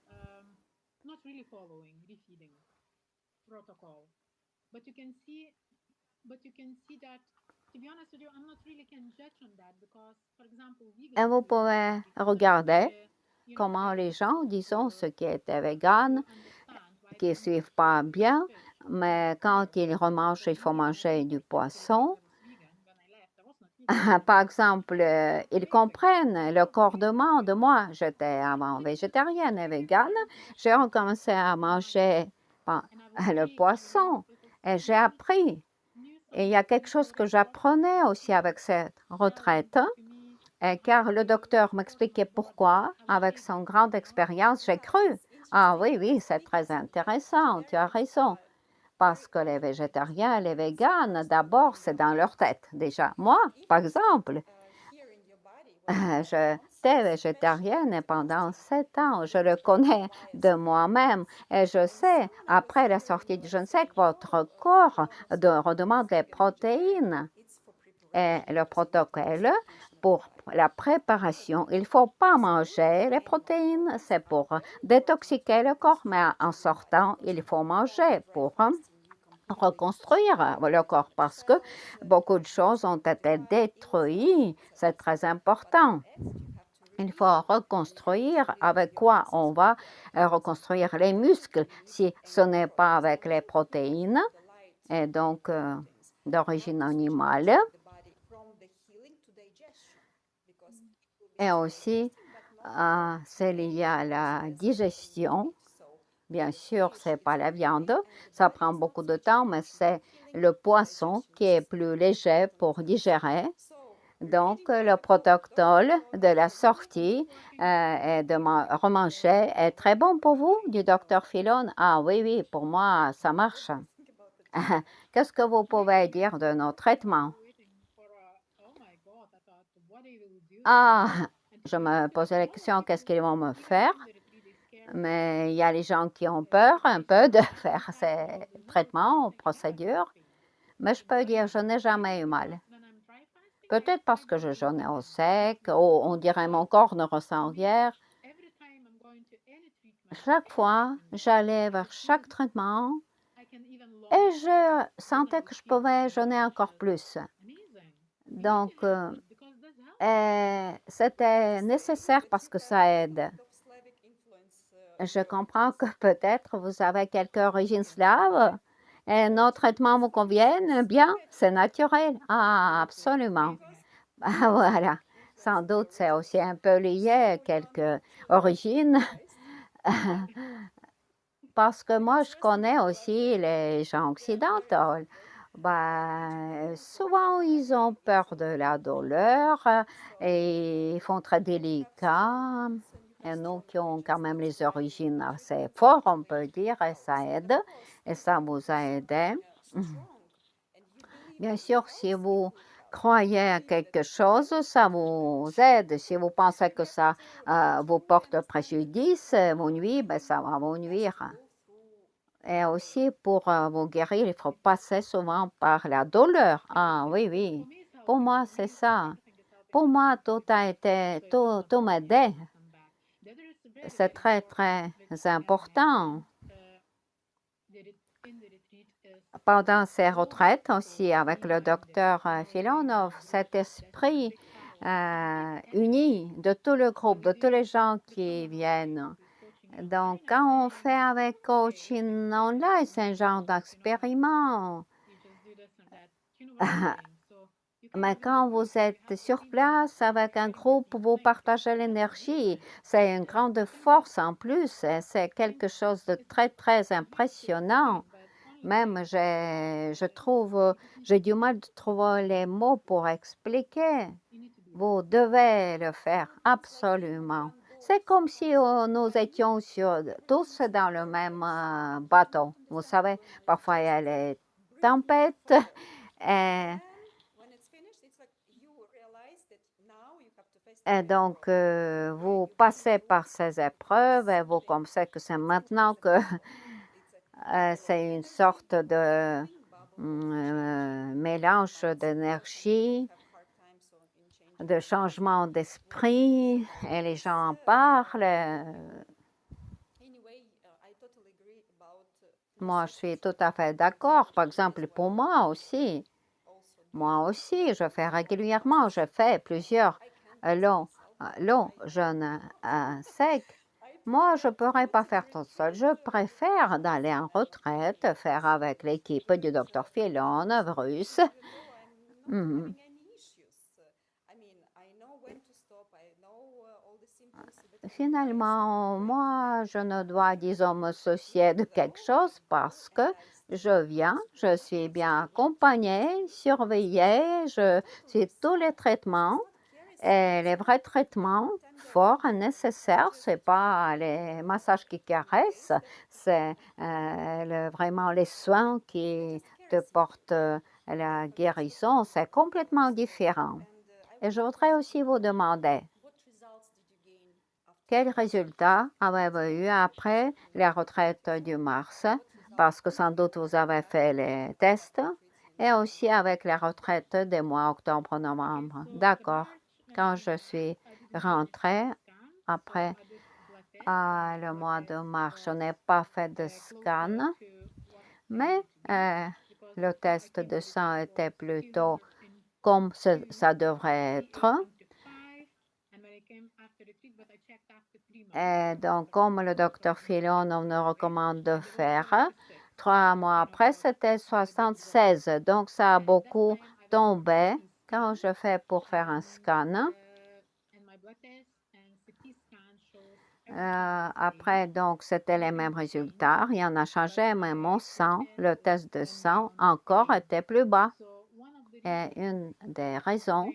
Et vous pouvez regarder comment les gens, disons, ceux qui étaient véganes, qui ne suivent pas bien, Mais quand ils remangent, il faut manger du poisson. Par exemple, ils comprennent, le corps demande. Moi, j'étais avant végétarienne et végane. J'ai recommencé à manger le poisson et j'ai appris. Et il y a quelque chose que j'apprenais aussi avec cette retraite, car le docteur m'expliquait pourquoi, avec son grande expérience, j'ai cru. Ah oui, oui, c'est très intéressant, tu as raison. Parce que les végétariens, les véganes, d'abord, c'est dans leur tête déjà. Moi, par exemple, j'étais végétarienne pendant 7 ans. Je le connais de moi-même et je sais, après la sortie du jeûne sec, votre corps redemande les protéines. Et le protocole pour la préparation, il ne faut pas manger les protéines, c'est pour détoxiquer le corps, mais en sortant, il faut manger pour reconstruire le corps parce que beaucoup de choses ont été détruites. C'est très important. Il faut reconstruire avec quoi on va reconstruire les muscles si ce n'est pas avec les protéines et donc d'origine animale. Et aussi, c'est lié à la digestion. Bien sûr, ce n'est pas la viande, ça prend beaucoup de temps, mais c'est le poisson qui est plus léger pour digérer. Donc, le protocole de la sortie et de remanger est très bon pour vous, du docteur Filon. Ah oui, oui, pour moi, ça marche. Qu'est-ce que vous pouvez dire de nos traitements? Ah, je me posais la question, qu'est-ce qu'ils vont me faire? Mais il y a les gens qui ont peur un peu de faire ces traitements, procédures. Mais je peux dire, je n'ai jamais eu mal. Peut-être parce que je jeûnais au sec, ou on dirait mon corps ne ressent rien. Chaque fois, j'allais vers chaque traitement et je sentais que je pouvais jeûner encore plus. Donc, c'était nécessaire parce que ça aide. Je comprends que peut-être vous avez quelque origine slave et nos traitements vous conviennent bien, c'est naturel. Ah, absolument. Ah, voilà. Sans doute, c'est aussi un peu lié à quelques origines. Parce que moi, je connais aussi les gens occidentaux. Ben, souvent, ils ont peur de la douleur et ils font très délicat. Et nous qui avons quand même les origines assez fortes, on peut dire, et ça aide. Et ça vous a aidé. Bien sûr, si vous croyez à quelque chose, ça vous aide. Si vous pensez que ça vous porte préjudice, vous nuit, ben, ça va vous nuire. Et aussi, pour vous guérir, il faut passer souvent par la douleur. Ah oui, oui. Pour moi, c'est ça. Pour moi, tout m'aidait. C'est très, très important. Pendant ces retraites aussi, avec le docteur Filonov, cet esprit uni de tout le groupe, de tous les gens qui viennent. Donc, quand on fait avec coaching online, c'est un genre d'expériment. Mais quand vous êtes sur place avec un groupe, vous partagez l'énergie. C'est une grande force en plus. C'est quelque chose de très, très impressionnant. Même, je trouve, j'ai du mal de trouver les mots pour expliquer. Vous devez le faire, absolument. C'est comme si nous étions tous dans le même bateau. Vous savez, parfois il y a les tempêtes et donc vous passez par ces épreuves et vous pensez que c'est maintenant que c'est une sorte de mélange d'énergie, de changement d'esprit, et les gens en parlent. Moi, je suis tout à fait d'accord. Par exemple, pour moi aussi, je fais régulièrement, je fais plusieurs longs jeûnes secs. Moi, je ne pourrais pas faire toute seule. Je préfère d'aller en retraite, faire avec l'équipe du docteur Filon, Bruce. Mhm. Finalement, moi, je ne dois, disons, me soucier de quelque chose parce que je viens, je suis bien accompagnée, surveillée, je suis tous les traitements et les vrais traitements forts et nécessaires, c'est pas les massages qui caressent, c'est vraiment les soins qui te portent la guérison, c'est complètement différent. Et je voudrais aussi vous demander, quels résultats avez-vous eu après la retraite du mars? Parce que sans doute vous avez fait les tests et aussi avec la retraite des mois octobre-novembre. D'accord. Quand je suis rentrée après le mois de mars, je n'ai pas fait de scan, mais le test de sang était plutôt comme ça devrait être. Et donc, comme le docteur Filon nous recommande de faire, 3 mois après, c'était 76. Donc, ça a beaucoup tombé quand je fais pour faire un scan. Après, donc, c'était les mêmes résultats. Rien n'a changé, mais mon sang, le test de sang, encore était plus bas. Et une des raisons,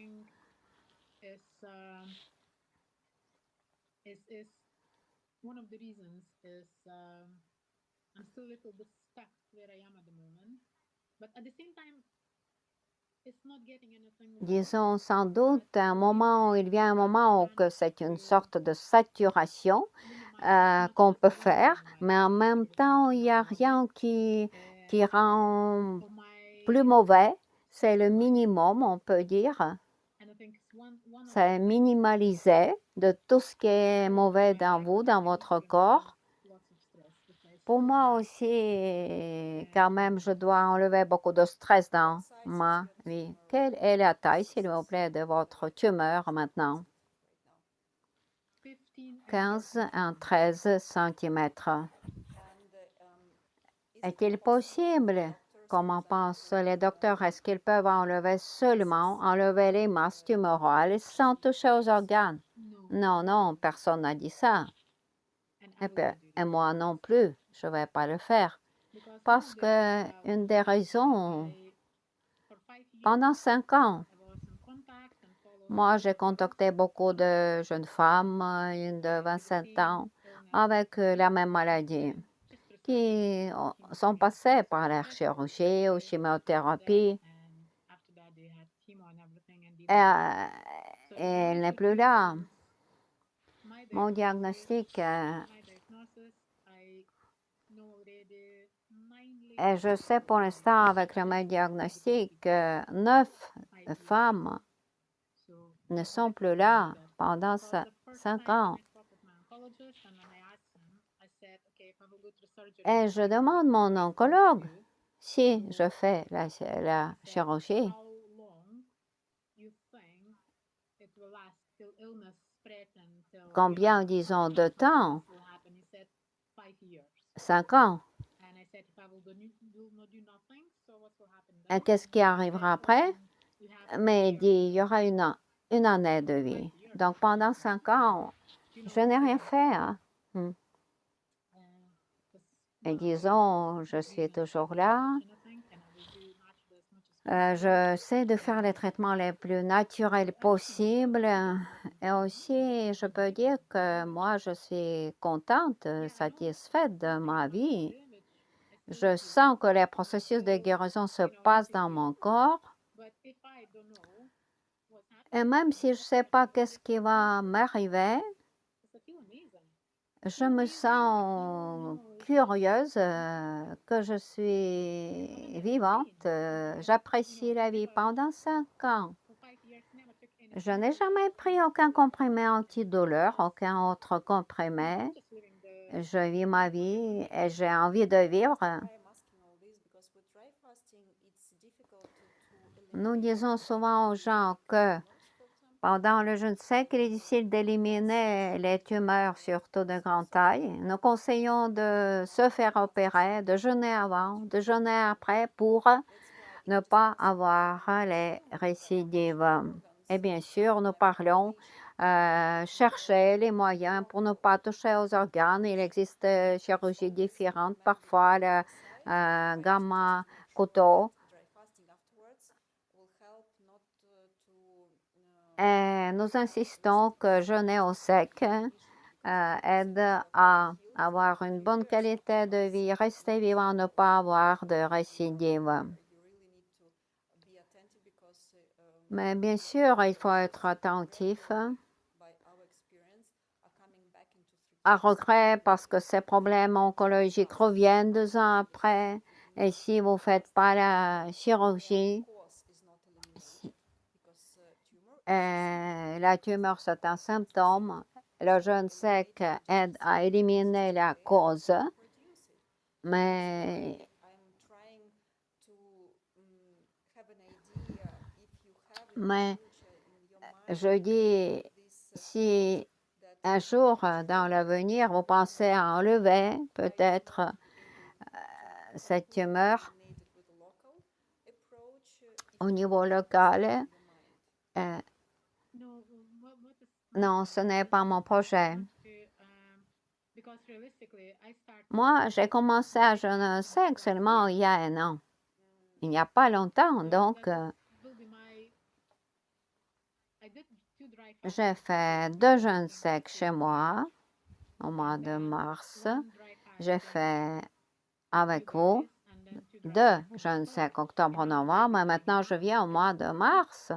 disons sans doute, il vient un moment où c'est une sorte de saturation qu'on peut faire, mais en même temps, il n'y a rien qui rend plus mauvais. C'est le minimum, on peut dire. C'est minimalisé de tout ce qui est mauvais dans vous, dans votre corps. Pour moi aussi, quand même, je dois enlever beaucoup de stress dans ma vie. Quelle est la taille, s'il vous plaît, de votre tumeur maintenant? 15 à 13 centimètres. Est-il possible, comment pensent les docteurs, est-ce qu'ils peuvent enlever les masses tumorales sans toucher aux organes? Non, non, personne n'a dit ça. Et moi non plus, je ne vais pas le faire. Parce que une des raisons, pendant 5 ans, moi j'ai contacté beaucoup de jeunes femmes, une de 27 ans, avec la même maladie, qui sont passées par la chirurgie ou chimiothérapie. Et elle n'est plus là. Mon diagnostic, et je sais pour l'instant avec le même diagnostic, 9 femmes ne sont plus là pendant 5 ans. Et je demande à mon oncologue si je fais la chirurgie. Combien, disons, de temps? 5 ans. Et qu'est-ce qui arrivera après? Mais il y aura une année de vie. Donc pendant 5 ans, je n'ai rien fait. Et disons, je suis toujours là. J'essaie de faire les traitements les plus naturels possibles. Et aussi, je peux dire que moi, je suis contente, satisfaite de ma vie. Je sens que les processus de guérison se passent dans mon corps. Et même si je ne sais pas qu'est-ce qui va m'arriver, je me sens curieuse que je suis vivante. J'apprécie la vie pendant 5 ans. Je n'ai jamais pris aucun comprimé antidouleur, aucun autre comprimé. Je vis ma vie et j'ai envie de vivre. Nous disons souvent aux gens que Pendant le jeûne sec, il est difficile d'éliminer les tumeurs, surtout de grande taille. Nous conseillons de se faire opérer, de jeûner avant, de jeûner après pour ne pas avoir les récidives. Et bien sûr, nous parlons chercher les moyens pour ne pas toucher aux organes. Il existe des chirurgies différentes, parfois le gamma couteau. Et nous insistons que jeûner au sec aide à avoir une bonne qualité de vie, rester vivant, ne pas avoir de récidive. Mais bien sûr, il faut être attentif à regret parce que ces problèmes oncologiques reviennent 2 ans après. Et si vous ne faites pas la chirurgie, la tumeur, c'est un symptôme. Le jeûne sec aide à éliminer la cause, mais je dis, si un jour dans l'avenir, vous pensez à enlever peut-être cette tumeur au niveau local, non, ce n'est pas mon projet. Moi, j'ai commencé à jeûner sec seulement il y a 1 an. Il n'y a pas longtemps, donc j'ai fait 2 jeûnes secs chez moi au mois de mars. J'ai fait avec vous 2 jeûnes secs octobre-novembre, et maintenant je viens au mois de mars.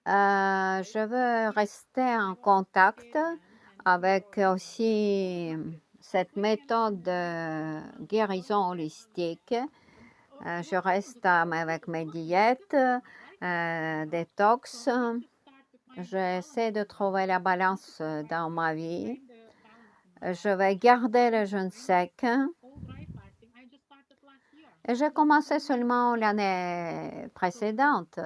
Je veux rester en contact avec aussi cette méthode de guérison holistique. Je reste avec mes diètes, détox. J'essaie de trouver la balance dans ma vie. Je vais garder le jeûne sec. Et j'ai commencé seulement l'année précédente.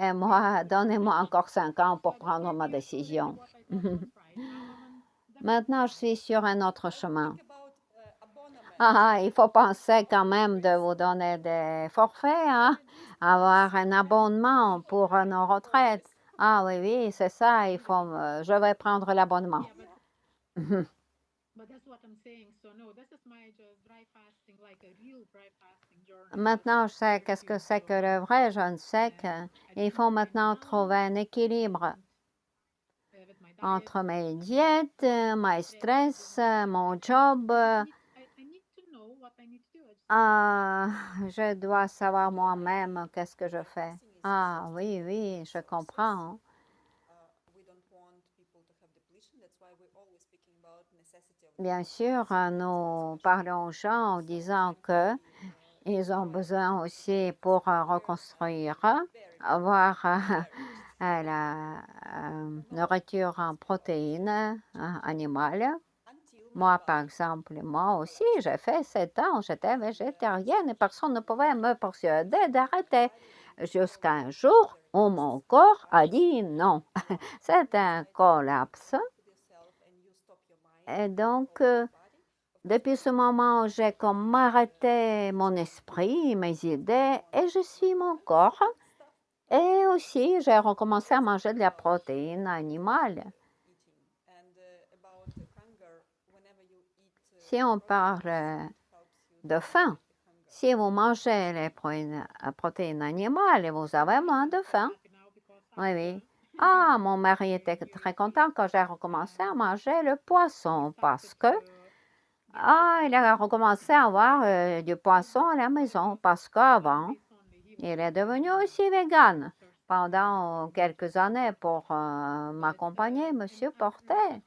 Et moi, donnez-moi encore 5 ans pour prendre ma décision. Maintenant, je suis sur un autre chemin. Il faut penser quand même de vous donner des forfaits, hein? Avoir un abonnement pour nos retraites. Ah oui, oui, c'est ça, je vais prendre l'abonnement. Maintenant, je sais qu'est-ce que c'est que le vrai jeûne sec. Il faut maintenant trouver un équilibre entre mes diètes, mon stress, mon job. Je dois savoir moi-même qu'est-ce que je fais. Ah oui, oui, je comprends. Bien sûr, nous parlons aux gens en disant que ils ont besoin aussi pour reconstruire, avoir la nourriture en protéines animales. Moi, par exemple, moi aussi, j'ai fait 7 ans, j'étais végétarienne et personne ne pouvait me persuader d'arrêter. Jusqu'à un jour où mon corps a dit non. C'est un collapse. Et donc, depuis ce moment, j'ai comme arrêté mon esprit, mes idées, et je suis mon corps. Et aussi, j'ai recommencé à manger de la protéine animale. Si on parle de faim, si vous mangez les protéines animales, vous avez moins de faim. Oui, oui. Mon mari était très content quand j'ai recommencé à manger le poisson parce que il a recommencé à avoir du poisson à la maison parce qu'avant, il est devenu aussi vegan pendant quelques années pour m'accompagner, me supporter.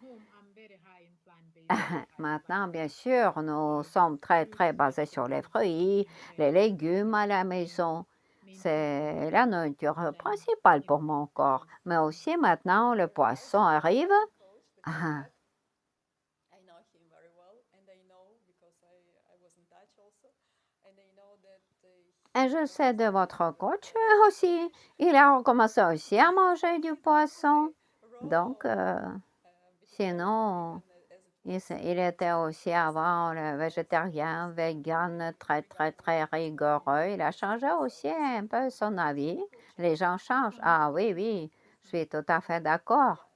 Maintenant, bien sûr, nous sommes très, très basés sur les fruits, les légumes à la maison. C'est la nourriture principale pour mon corps. Mais aussi maintenant, le poisson arrive. Et je sais de votre coach aussi, il a recommencé aussi à manger du poisson. Donc, sinon, il était aussi avant le végétarien, vegan, très, très, très rigoureux. Il a changé aussi un peu son avis. Les gens changent. Ah oui, oui, je suis tout à fait d'accord.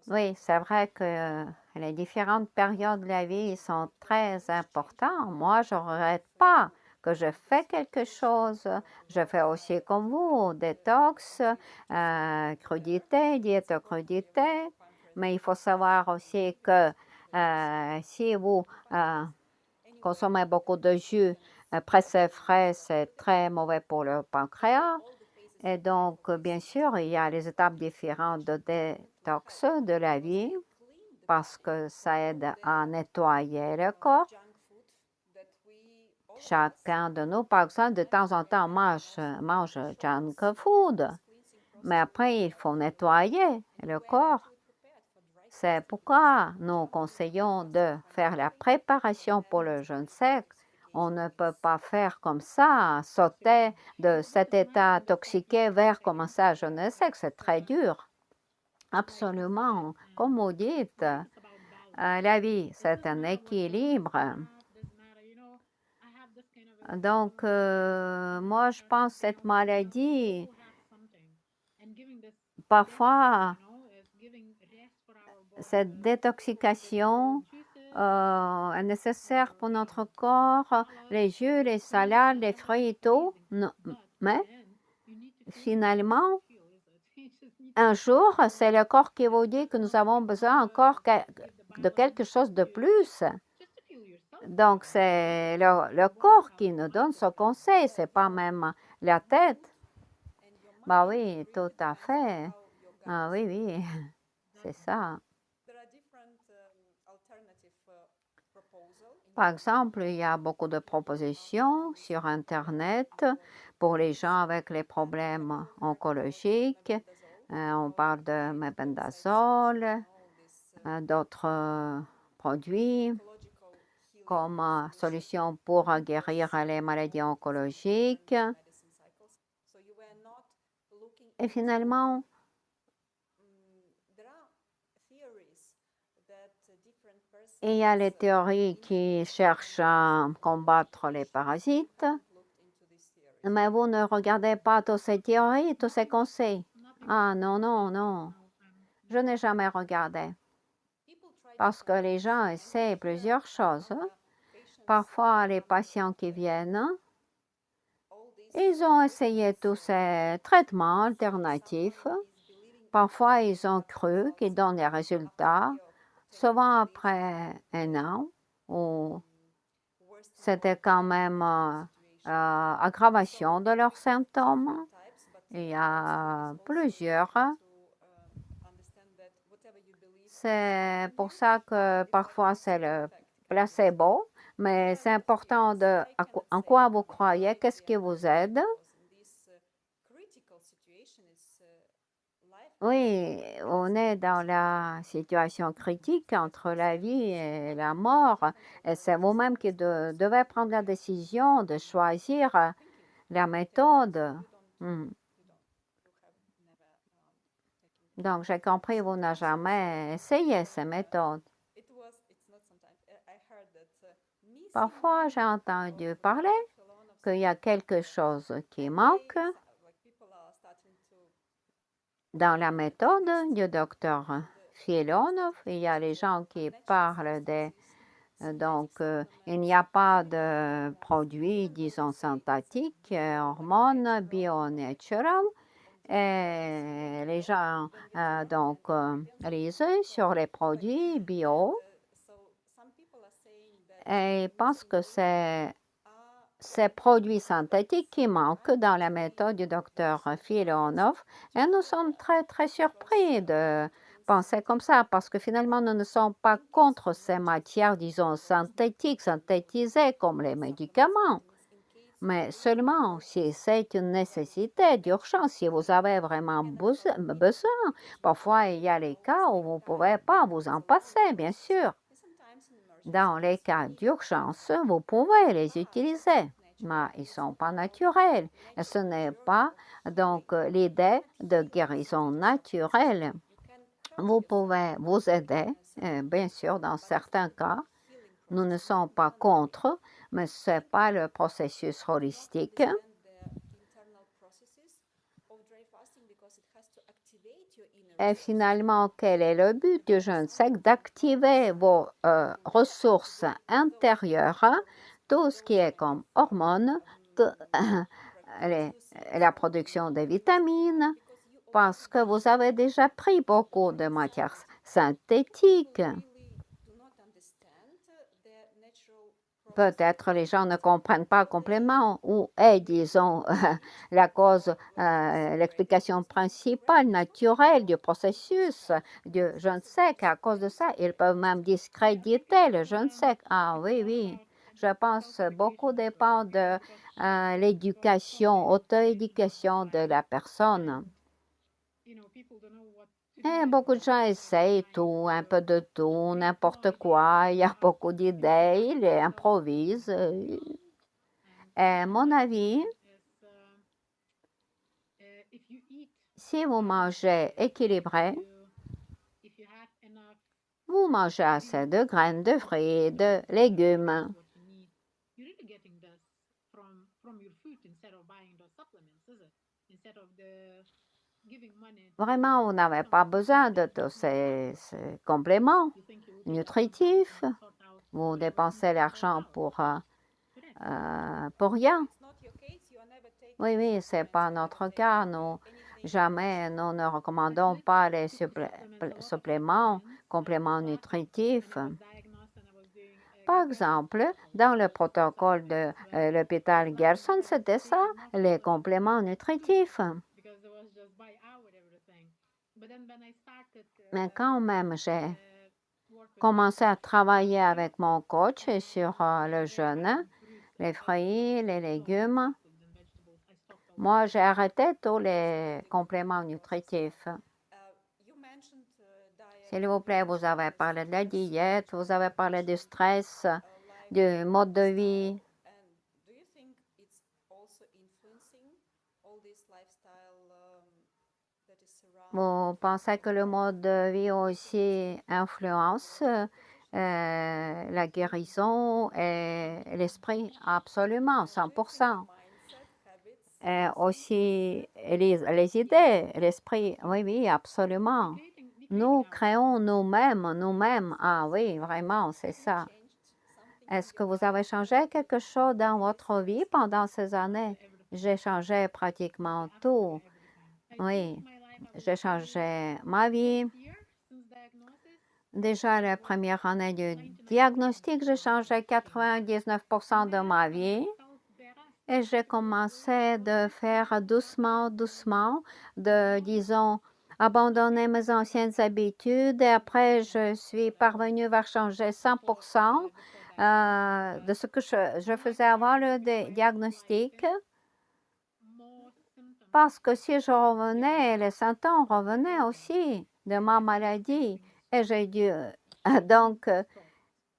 Oui, c'est vrai que les différentes périodes de la vie sont très importantes. Moi, je ne regrette pas que je fais quelque chose. Je fais aussi comme vous, détox, crudité, diète crudité. Mais il faut savoir aussi que si vous consommez beaucoup de jus pressé frais, c'est très mauvais pour le pancréas. Et donc, bien sûr, il y a les étapes différentes de détox de la vie parce que ça aide à nettoyer le corps. Chacun de nous, par exemple, de temps en temps, mange junk food, mais après, il faut nettoyer le corps. C'est pourquoi nous conseillons de faire la préparation pour le jeûne sec. On ne peut pas faire comme ça, sauter de cet état toxiqué vers commencer à jeûner sec. C'est très dur. Absolument. Comme vous dites, la vie, c'est un équilibre. Donc, moi, je pense que cette maladie, parfois, cette détoxication est nécessaire pour notre corps, les jus, les salades, les fruits et tout. Non, mais finalement, un jour, c'est le corps qui vous dit que nous avons besoin encore de quelque chose de plus. Donc, c'est le corps qui nous donne ce conseil, c'est pas même la tête. Bah oui, tout à fait. Ah oui, oui, c'est ça. Par exemple, il y a beaucoup de propositions sur Internet pour les gens avec les problèmes oncologiques. On parle de mebendazole, d'autres produits comme solution pour guérir les maladies oncologiques. Et finalement, il y a les théories qui cherchent à combattre les parasites, mais vous ne regardez pas toutes ces théories, tous ces conseils. Ah non, non, non, je n'ai jamais regardé parce que les gens essaient plusieurs choses. Parfois, les patients qui viennent, ils ont essayé tous ces traitements alternatifs. Parfois, ils ont cru qu'ils donnent des résultats, souvent après un an, où c'était quand même aggravation de leurs symptômes. Il y a plusieurs. C'est pour ça que parfois c'est le placebo, mais c'est important en quoi vous croyez, qu'est-ce qui vous aide. Oui, on est dans la situation critique entre la vie et la mort. Et c'est vous-même qui devez prendre la décision de choisir la méthode. Hmm. Donc, j'ai compris, vous n'avez jamais essayé ces méthodes. Parfois, j'ai entendu parler qu'il y a quelque chose qui manque dans la méthode du docteur Filonov. Il y a les gens qui parlent donc, il n'y a pas de produits, disons, synthétiques, hormones, bio-natural. Et les gens donc lisent sur les produits bio et pensent que c'est ces produits synthétiques qui manquent dans la méthode du docteur Filonov. Et nous sommes très, très surpris de penser comme ça parce que finalement, nous ne sommes pas contre ces matières, disons, synthétiques, synthétisées comme les médicaments. mais seulement si c'est une nécessité d'urgence, si vous avez vraiment besoin. Parfois, il y a les cas où vous ne pouvez pas vous en passer, bien sûr. Dans les cas d'urgence, vous pouvez les utiliser, mais ils ne sont pas naturels. Et ce n'est pas donc l'idée de guérison naturelle. Vous pouvez vous aider, bien sûr, dans certains cas. Nous ne sommes pas contre, mais ce n'est pas le processus holistique. Et finalement, quel est le but du jeûne? C'est d'activer vos ressources intérieures, tout ce qui est comme hormones, la production de vitamines, parce que vous avez déjà pris beaucoup de matières synthétiques. Peut-être les gens ne comprennent pas complètement où est, disons, la cause, l'explication principale, naturelle du processus du jeûne sec. À cause de ça, ils peuvent même discréditer le jeûne sec. Ah oui, oui. Je pense que beaucoup dépend de l'éducation, auto-éducation de la personne. Et beaucoup de gens essayent tout, un peu de tout, n'importe quoi. Il y a beaucoup d'idées, ils improvisent. Et mon avis, si vous mangez équilibré, vous mangez assez de graines, de fruits, de légumes. Vraiment, vous n'avez pas besoin de tous ces compléments nutritifs. Vous dépensez l'argent pour rien. Oui, oui, ce n'est pas notre cas. Nous ne recommandons pas les suppléments, compléments nutritifs. Par exemple, dans le protocole de l'hôpital Gerson, c'était ça, les compléments nutritifs. Mais quand même, j'ai commencé à travailler avec mon coach sur le jeûne, les fruits, les légumes. Moi, j'ai arrêté tous les compléments nutritifs. S'il vous plaît, vous avez parlé de la diète, vous avez parlé du stress, du mode de vie. Vous pensez que le mode de vie aussi influence la guérison et l'esprit? Absolument, 100%. Et aussi les idées, l'esprit, oui, oui, absolument. Nous créons nous-mêmes. Ah oui, vraiment, c'est ça. Est-ce que vous avez changé quelque chose dans votre vie pendant ces années? J'ai changé pratiquement tout. Oui, j'ai changé ma vie. Déjà, la première année du diagnostic, j'ai changé 99% de ma vie. Et j'ai commencé de faire doucement, disons, abandonner mes anciennes habitudes. Et après, je suis parvenue vers changer 100% de ce que je faisais avant le diagnostic. Parce que si je revenais, les symptômes revenaient aussi de ma maladie. Et j'ai dû, donc,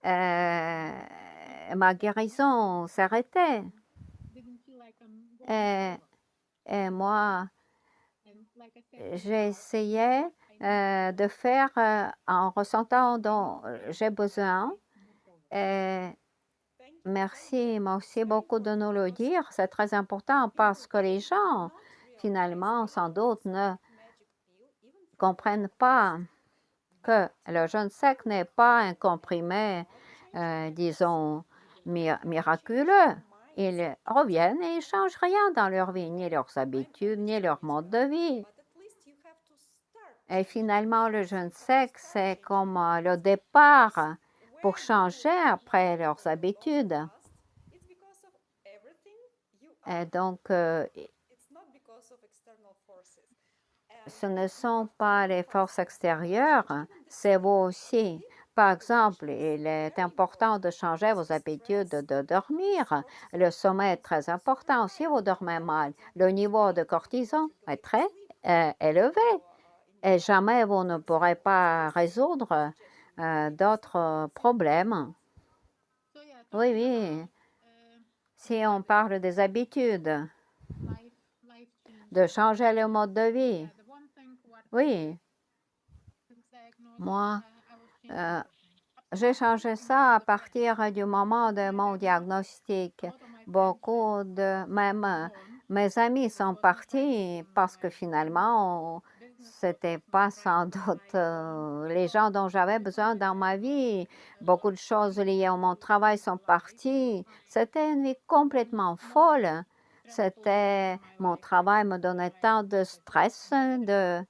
ma guérison s'arrêtait. Et moi, j'ai essayé de faire en ressentant dont j'ai besoin. Et merci beaucoup de nous le dire. C'est très important parce que les gens, finalement, sans doute, ne comprennent pas que le jeûne sec n'est pas un comprimé, disons, miraculeux. Ils reviennent et ils ne changent rien dans leur vie, ni leurs habitudes, ni leur mode de vie. Et finalement, le jeûne sec, c'est comme le départ pour changer après leurs habitudes. Et donc, ce ne sont pas les forces extérieures, c'est vous aussi. Par exemple, il est important de changer vos habitudes de dormir. Le sommeil est très important. Si vous dormez mal, le niveau de cortisol est très élevé et jamais vous ne pourrez pas résoudre d'autres problèmes. Oui, oui. Si on parle des habitudes, de changer le mode de vie, oui. Moi, j'ai changé ça à partir du moment de mon diagnostic. Beaucoup de même mes amis sont partis parce que finalement, c'était pas sans doute les gens dont j'avais besoin dans ma vie. Beaucoup de choses liées à mon travail sont parties. C'était une vie complètement folle. C'était mon travail me donnait tant de stress, de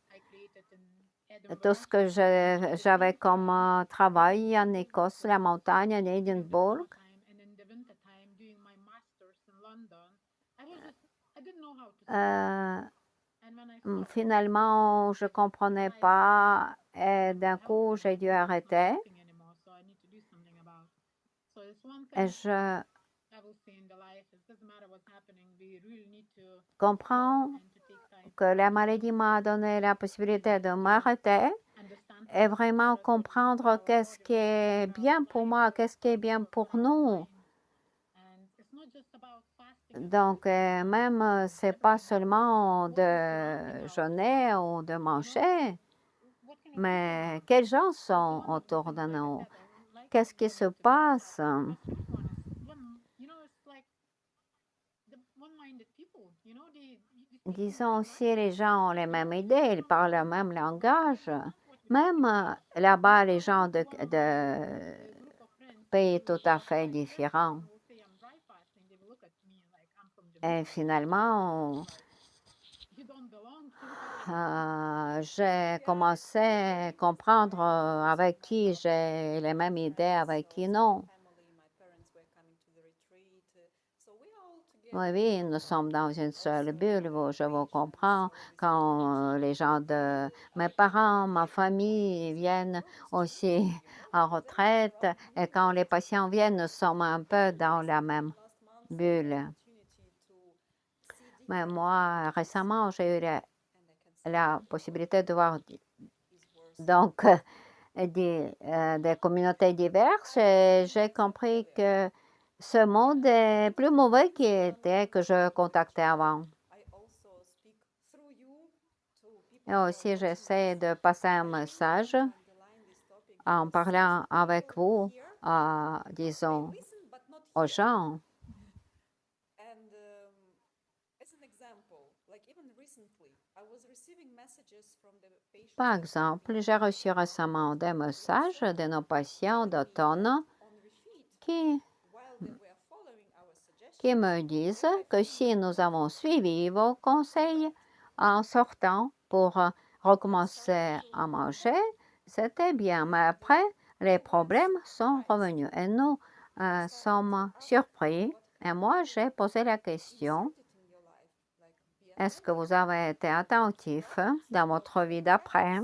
tout ce que j'avais comme travail en Écosse, la montagne, en Édimbourg. Euh, Finalement, je ne comprenais pas et d'un coup, j'ai dû arrêter. Et je comprends que la maladie m'a donné la possibilité de m'arrêter et vraiment comprendre qu'est-ce qui est bien pour moi, qu'est-ce qui est bien pour nous. Donc, même, c'est pas seulement de jeûner ou de manger, mais quels gens sont autour de nous? Qu'est-ce qui se passe? Disons, si les gens ont les mêmes idées, ils parlent le même langage, même là-bas, les gens de pays tout à fait différents. Et finalement, j'ai commencé à comprendre avec qui j'ai les mêmes idées, avec qui non. Oui, oui, nous sommes dans une seule bulle, je vous comprends. Quand les gens de mes parents, ma famille viennent aussi en retraite et quand les patients viennent, nous sommes un peu dans la même bulle. Mais moi, récemment, j'ai eu la possibilité de voir donc des communautés diverses et j'ai compris que ce monde est plus mauvais qu'il était que je contactais avant. Et aussi, j'essaie de passer un message en parlant avec vous, disons, aux gens. Par exemple, j'ai reçu récemment des messages de nos patients d'automne qui me disent que si nous avons suivi vos conseils en sortant pour recommencer à manger, c'était bien. Mais après, les problèmes sont revenus et nous sommes surpris. Et moi, j'ai posé la question, est-ce que vous avez été attentif dans votre vie d'après,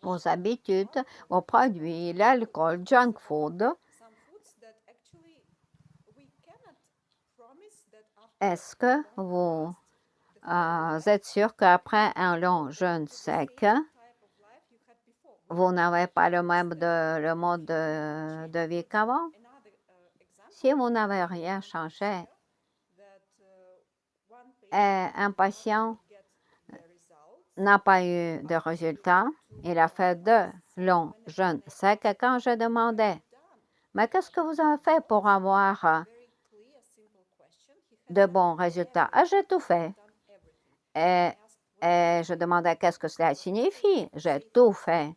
vos habitudes, vos produits, l'alcool, junk food? Est-ce que vous êtes sûr qu'après un long jeûne sec, vous n'avez pas le même le mode de vie qu'avant? Si vous n'avez rien changé, et un patient n'a pas eu de résultat, il a fait 2 longs jeûnes secs, et quand je demandais, mais qu'est-ce que vous avez fait pour avoir de bons résultats? Ah, j'ai tout fait. Et je demandais qu'est-ce que cela signifie. J'ai tout fait.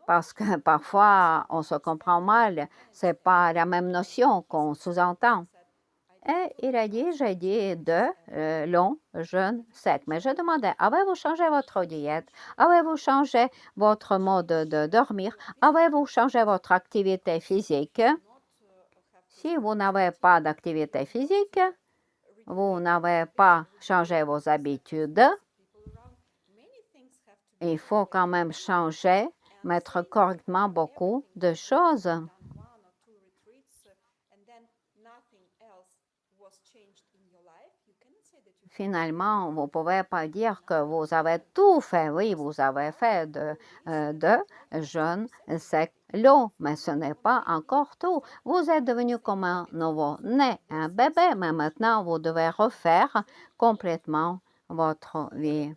Parce que parfois, on se comprend mal. Ce n'est pas la même notion qu'on sous-entend. Et il a dit, j'ai dit 2 longs jeûnes secs. Mais je demandais, avez-vous changé votre diète? Avez-vous changé votre mode de dormir? Avez-vous changé votre activité physique? Si vous n'avez pas d'activité physique, vous n'avez pas changé vos habitudes, il faut quand même changer mettre correctement beaucoup de choses. Finalement, vous ne pouvez pas dire que vous avez tout fait. Oui, vous avez fait de jeûne sec l'eau, mais ce n'est pas encore tout. Vous êtes devenu comme un nouveau-né, un bébé, mais maintenant, vous devez refaire complètement votre vie.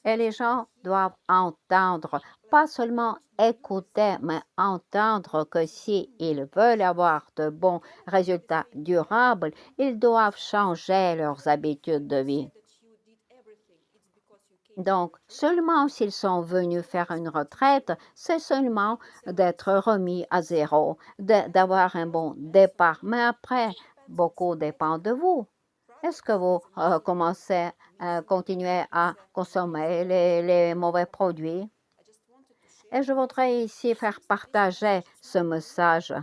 Et les gens doivent entendre, pas seulement écouter, mais entendre que s'ils veulent avoir de bons résultats durables, ils doivent changer leurs habitudes de vie. Donc, seulement s'ils sont venus faire une retraite, c'est seulement d'être remis à zéro, d'avoir un bon départ. Mais après, beaucoup dépend de vous. Est-ce que vous continuez à consommer les mauvais produits? Et je voudrais ici faire partager ce message.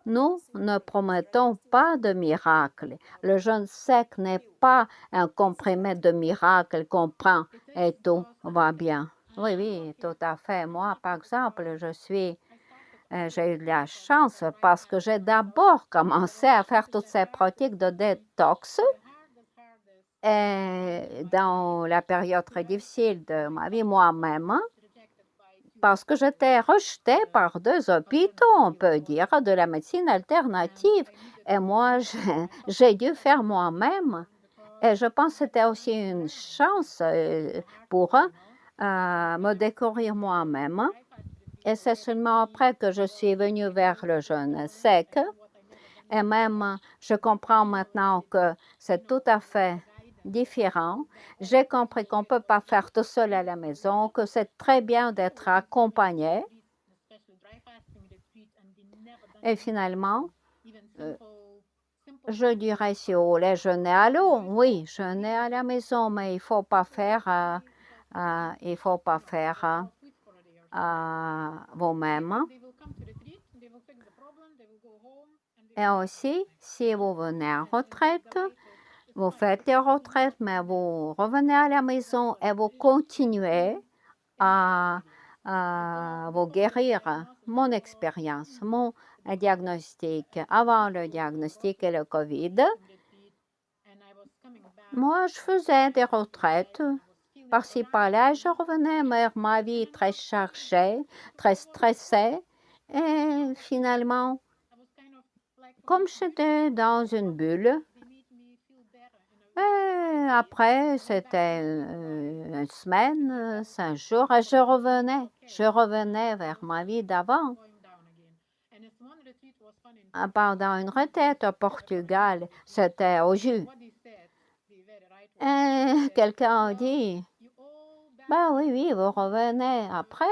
Nous ne promettons pas de miracle. Le jeûne sec n'est pas un comprimé de miracle qu'on prend et tout va bien. Oui, oui, tout à fait. Moi, par exemple, j'ai eu de la chance parce que j'ai d'abord commencé à faire toutes ces pratiques de détox. Et dans la période très difficile de ma vie moi-même, parce que j'étais rejetée par 2 hôpitaux, on peut dire, de la médecine alternative. Et moi, j'ai dû faire moi-même. Et je pense que c'était aussi une chance pour me découvrir moi-même. Et c'est seulement après que je suis venue vers le jeûne sec. Et même, je comprends maintenant que c'est tout à fait différent. J'ai compris qu'on ne peut pas faire tout seul à la maison, que c'est très bien d'être accompagné. Et finalement, je dirais si vous voulez jeûner à l'eau, oui, jeûner à la maison, mais il ne faut pas faire, vous-même. Et aussi, si vous venez en retraite, vous faites les retraites, mais vous revenez à la maison et vous continuez à vous guérir. Mon expérience, mon diagnostic, avant le diagnostic et le COVID, moi, je faisais des retraites par-ci, par-là. Je revenais, mais ma vie très chargée, très stressée. Et finalement, comme j'étais dans une bulle, et après, c'était une semaine, 5 jours, et je revenais vers ma vie d'avant. Pendant une retraite au Portugal, c'était au jus. Et quelqu'un a dit, bah oui, oui, vous revenez après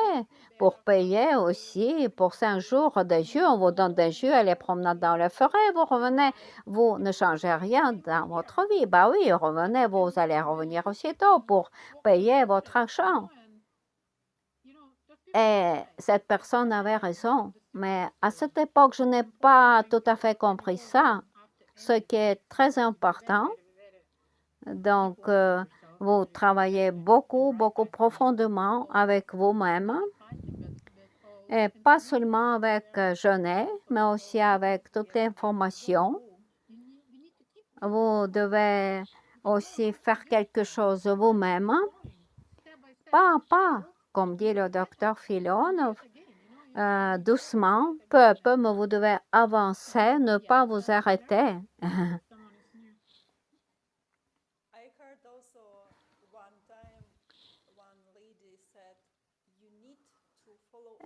pour payer aussi pour 5 jours de jus. On vous donne des jus, aller promenade dans la forêt, vous revenez, vous ne changez rien dans votre vie. Bah oui, revenez, vous allez revenir aussitôt pour payer votre argent. Et cette personne avait raison. Mais à cette époque, je n'ai pas tout à fait compris ça, ce qui est très important. Donc, vous travaillez beaucoup, beaucoup profondément avec vous-même et pas seulement avec Genève, mais aussi avec toute l'information. Vous devez aussi faire quelque chose vous-même, pas, comme dit le docteur Filonov, doucement, peu à peu, mais vous devez avancer, ne pas vous arrêter.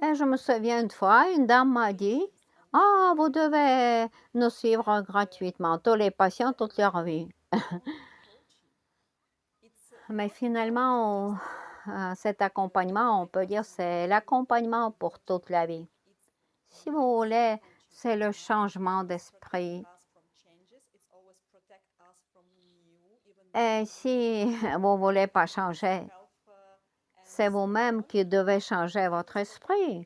Et je me souviens une fois, une dame m'a dit, ah, vous devez nous suivre gratuitement, tous les patients, toute leur vie. Mais finalement, cet accompagnement, on peut dire, c'est l'accompagnement pour toute la vie. Si vous voulez, c'est le changement d'esprit. Et si vous ne voulez pas changer, c'est vous-même qui devez changer votre esprit.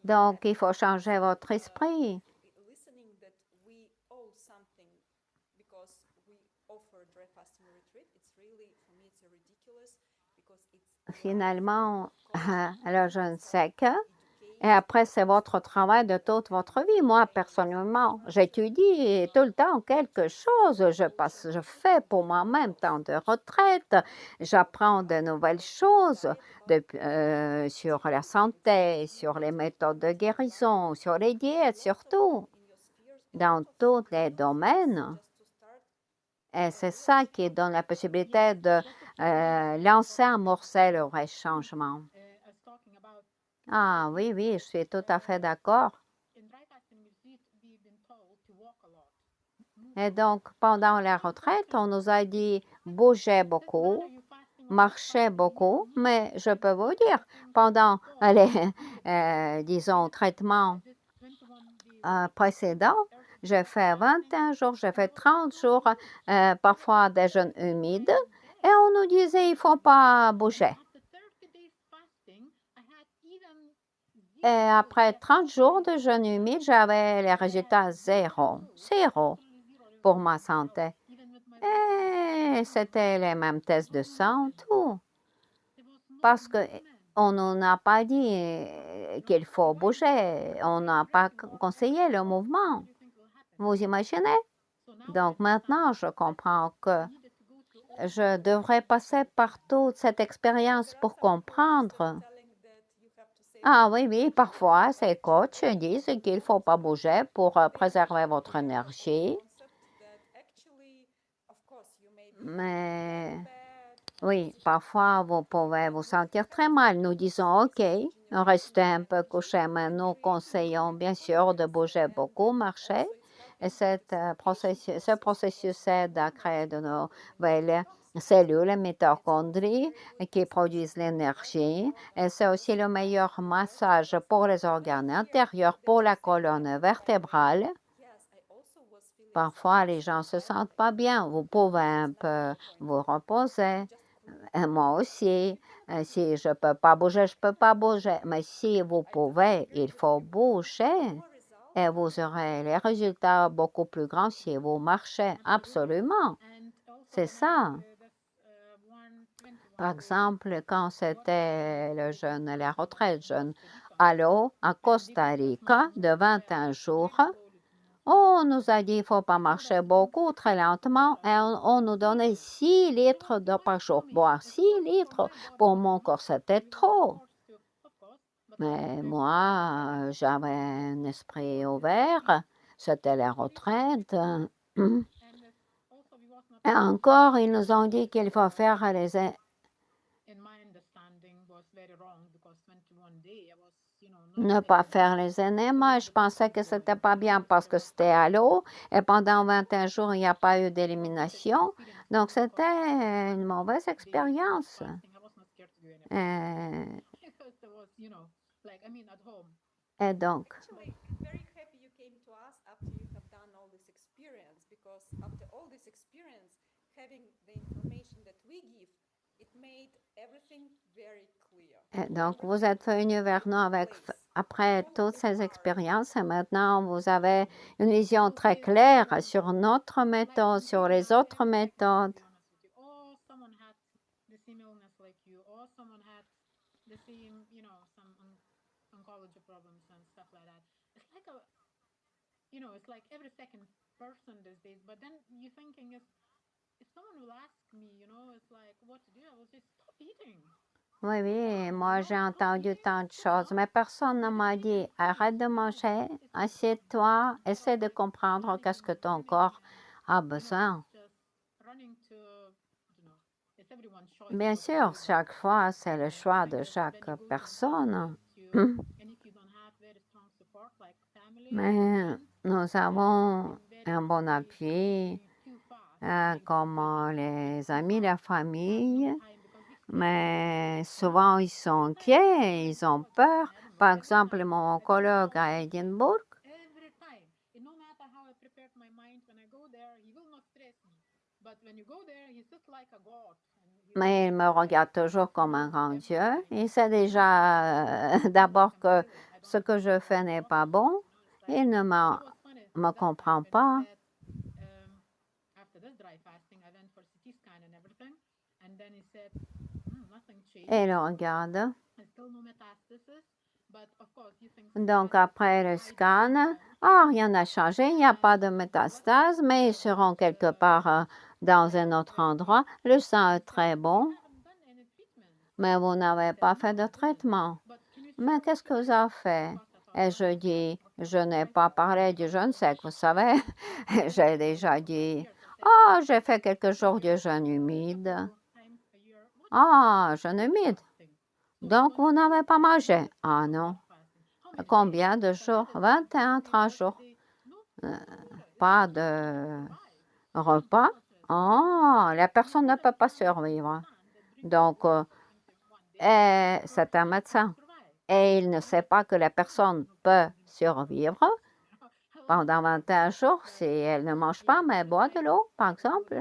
Donc, il faut changer votre esprit. Finalement, le jeune sec. Et après, c'est votre travail de toute votre vie. Moi, personnellement, j'étudie tout le temps quelque chose. Je fais pour moi-même tant de retraite. J'apprends de nouvelles choses sur la santé, sur les méthodes de guérison, sur les diètes, surtout, dans tous les domaines. Et c'est ça qui donne la possibilité de lancer, amorcer le vrai changement. Ah oui, oui, je suis tout à fait d'accord. Et donc, pendant la retraite, on nous a dit bouger beaucoup, marcher beaucoup, mais je peux vous dire, pendant les, disons, traitements précédents, j'ai fait 21 jours, j'ai fait 30 jours, parfois des jeûnes humides, et on nous disait il ne faut pas bouger. Et après 30 jours de jeûne humide, j'avais les résultats zéro pour ma santé. Et c'était les mêmes tests de sang, tout. Parce qu'on n'en a pas dit qu'il faut bouger, on n'a pas conseillé le mouvement. Vous imaginez? Donc maintenant, je comprends que je devrais passer par toute cette expérience pour comprendre. Ah oui, oui, parfois, ces coachs disent qu'il ne faut pas bouger pour préserver votre énergie. Mais oui, parfois, vous pouvez vous sentir très mal. Nous disons, OK, restez un peu couché, mais nous conseillons bien sûr de bouger beaucoup, marcher. Et ce processus aide à créer de nouvelles cellules, mitochondries, qui produisent l'énergie. Et c'est aussi le meilleur massage pour les organes intérieurs, pour la colonne vertébrale. Parfois, les gens ne se sentent pas bien. Vous pouvez un peu vous reposer. Et moi aussi, si je ne peux pas bouger, je ne peux pas bouger. Mais si vous pouvez, il faut bouger. Et vous aurez les résultats beaucoup plus grands si vous marchez. Absolument. C'est ça. Par exemple, quand c'était la retraite jeune, à Costa Rica, de 21 jours, on nous a dit qu'il ne faut pas marcher beaucoup, très lentement, et on nous donnait 6 litres d'eau par jour. Boire 6 litres, pour mon corps, c'était trop. Mais moi, j'avais un esprit ouvert, c'était la retraite. Et encore, ils nous ont dit qu'il faut faire ne pas faire les énèmes. Je pensais que c'était pas bien parce que c'était à l'eau et pendant 21 jours, il n'y a pas eu d'élimination. Donc, c'était une mauvaise expérience. Et donc, vous êtes venu vers nous après toutes ces expériences et maintenant vous avez une vision très claire sur notre méthode, sur les autres méthodes. Oui, oui, moi j'ai entendu tant de choses, mais personne ne m'a dit arrête de manger, assieds-toi, essaie de comprendre qu'est-ce que ton corps a besoin. Bien sûr, chaque fois, c'est le choix de chaque personne. Mais nous avons un bon appui, comme les amis, la famille. Mais souvent, ils sont inquiets, ils ont peur. Par exemple, mon collègue à Édimbourg, mais il me regarde toujours comme un grand Dieu. Il sait déjà d'abord que ce que je fais n'est pas bon. Il ne me comprend pas. Et il regarde. Donc, après le scan, rien n'a changé, il n'y a pas de métastase, mais ils seront quelque part dans un autre endroit. Le sang est très bon, mais vous n'avez pas fait de traitement. Mais qu'est-ce que vous avez fait? Et je dis, je n'ai pas parlé du jeûne sec, vous savez. J'ai déjà dit, j'ai fait quelques jours de jeûne humide. Jeûne humide. Donc, vous n'avez pas mangé? Ah non. Combien de jours? 21, 30 jours. Pas de repas. La personne ne peut pas survivre. Donc, c'est un médecin. Et il ne sait pas que la personne peut survivre pendant 21 jours si elle ne mange pas, mais boit de l'eau, par exemple.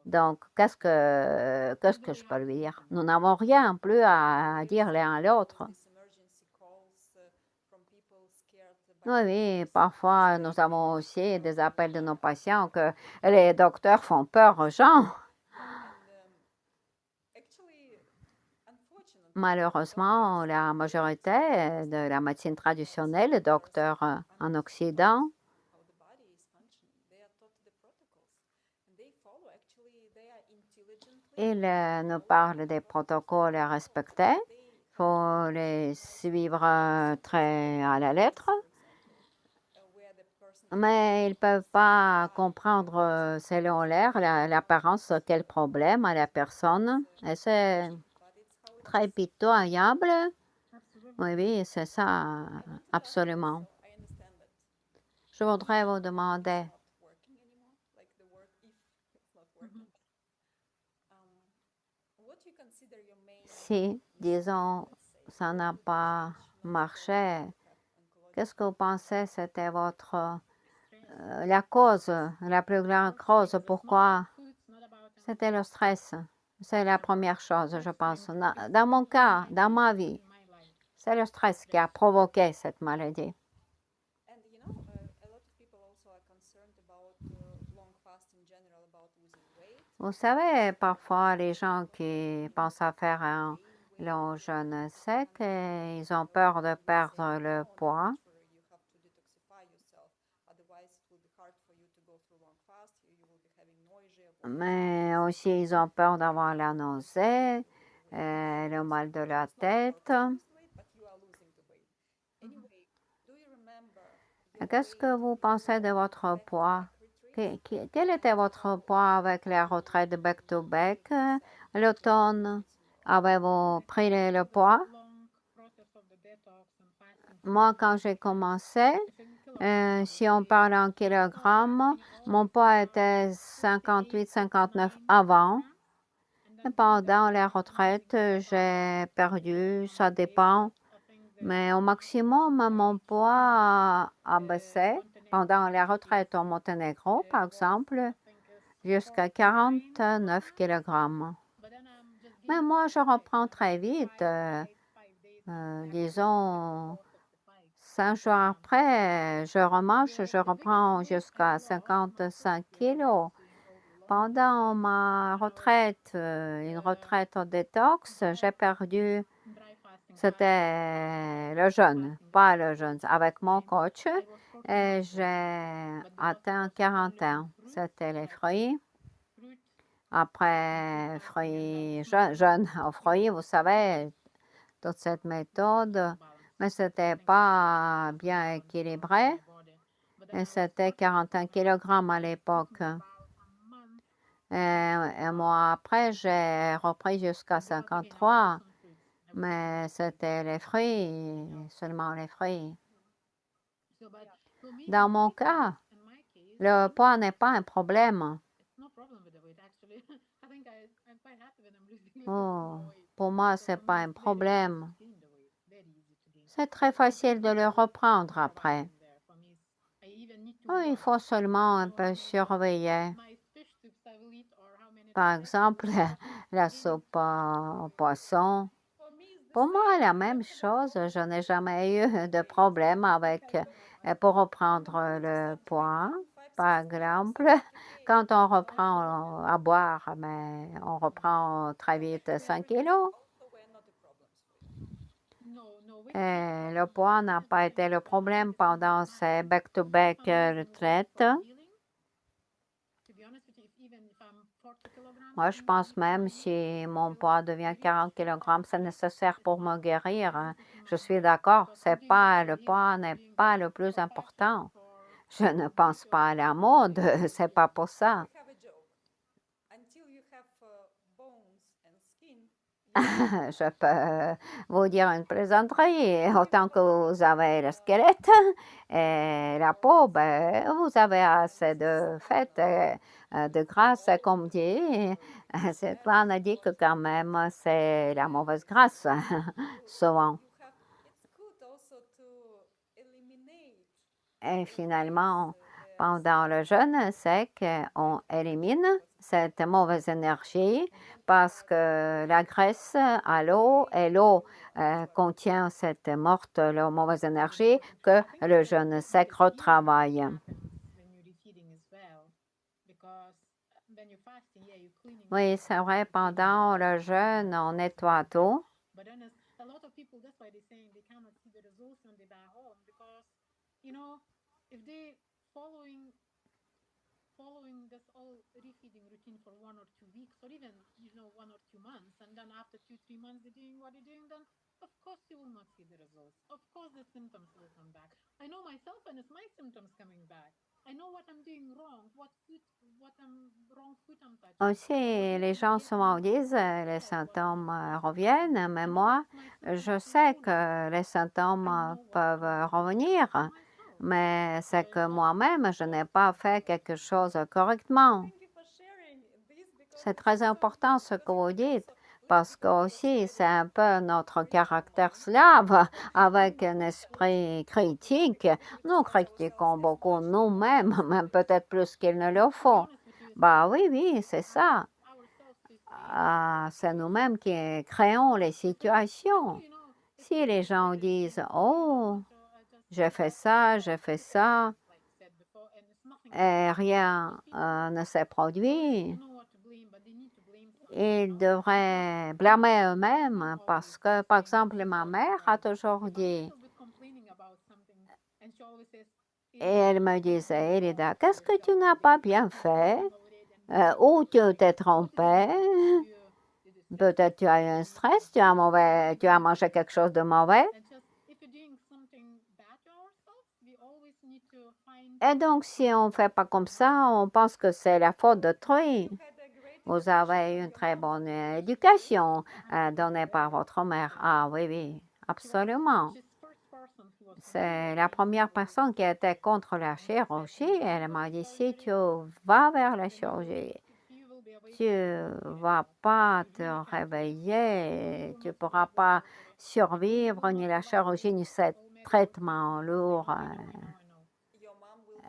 Donc, qu'est-ce que je peux lui dire? Nous n'avons rien plus à dire l'un à l'autre. Oui, parfois, nous avons aussi des appels de nos patients que les docteurs font peur aux gens. Malheureusement, la majorité de la médecine traditionnelle, les docteurs en Occident, ils nous parlent des protocoles à respecter. Il faut les suivre très à la lettre. Mais ils ne peuvent pas comprendre selon l'air, l'apparence, quel problème a la personne. Et c'est très pitoyable. Oui, c'est ça, absolument. Je voudrais vous demander si, disons, ça n'a pas marché, qu'est-ce que vous pensez c'était la cause, la plus grande cause? Pourquoi? C'était le stress. C'est la première chose, je pense. Dans mon cas, dans ma vie, c'est le stress qui a provoqué cette maladie. Vous savez, parfois, les gens qui pensent à faire un long jeûne sec, ils ont peur de perdre le poids. Mais aussi, ils ont peur d'avoir la nausée, le mal de la tête. Qu'est-ce que vous pensez de votre poids? Quel était votre poids avec la retraite de back-to-back l'automne? Avez-vous pris le poids? Moi, quand j'ai commencé, si on parle en kilogrammes, mon poids était 58-59 avant. Et pendant la retraite, j'ai perdu, ça dépend. Mais au maximum, mon poids a baissé. Pendant la retraite au Monténégro, par exemple, jusqu'à 49 kilogrammes. Mais moi, je reprends très vite. Disons, 5 jours après, je remange, je reprends jusqu'à 55 kilos. Pendant ma retraite, une retraite au détox, j'ai perdu, c'était le jeûne, pas le jeûne, avec mon coach, et j'ai atteint 41. C'était les fruits. Après, fruits, jeûne aux fruits, vous savez, toute cette méthode, mais ce n'était pas bien équilibré. Et c'était 41 kilogrammes à l'époque. Et un mois après, j'ai repris jusqu'à 53, mais c'était les fruits, seulement les fruits. Dans mon cas, le poids n'est pas un problème. Pour moi, ce n'est pas un problème. C'est très facile de le reprendre après. Il faut seulement un peu surveiller. Par exemple, la soupe au poisson. Pour moi, la même chose. Je n'ai jamais eu de problème avec pour reprendre le poids. Par exemple, quand on reprend à boire, mais on reprend très vite 5 kilos. Et le poids n'a pas été le problème pendant ces back-to-back retraites. Moi, je pense même si mon poids devient 40 kg, c'est nécessaire pour me guérir. Je suis d'accord, le poids n'est pas le plus important. Je ne pense pas à la mode, c'est pas pour ça. Je peux vous dire une plaisanterie. Autant que vous avez le squelette et la peau, ben, vous avez assez de fête, de grâce, comme dit. On a dit que quand même, c'est la mauvaise grâce, souvent. Et finalement, pendant le jeûne sec, on élimine cette mauvaise énergie parce que la graisse a l'eau et l'eau contient cette la mauvaise énergie que le jeûne sec retravaille. Oui, c'est vrai, pendant le jeûne, on nettoie tout. Aussi, les gens souvent disent les symptômes reviennent, mais moi, je sais que les symptômes peuvent revenir, mais c'est que moi-même, je n'ai pas fait quelque chose correctement. C'est très important ce que vous dites, parce que aussi, c'est un peu notre caractère slave avec un esprit critique. Nous critiquons beaucoup nous-mêmes, même peut-être plus qu'il ne le faut. Bah oui, oui, c'est ça. C'est nous-mêmes qui créons les situations. Si les gens disent, oh, j'ai fait ça, et rien ne s'est produit, ils devraient blâmer eux-mêmes parce que, par exemple, ma mère a toujours dit, et elle me disait, Elida, qu'est-ce que tu n'as pas bien fait? Ou tu t'es trompé? Peut-être tu as eu un stress, tu as mangé quelque chose de mauvais. Et donc, si on ne fait pas comme ça, on pense que c'est la faute d'autrui. Vous avez une très bonne éducation donnée par votre mère. Ah oui, oui, absolument. C'est la première personne qui était contre la chirurgie. Elle m'a dit, si tu vas vers la chirurgie, tu ne vas pas te réveiller, tu ne pourras pas survivre ni la chirurgie ni ce traitement lourd.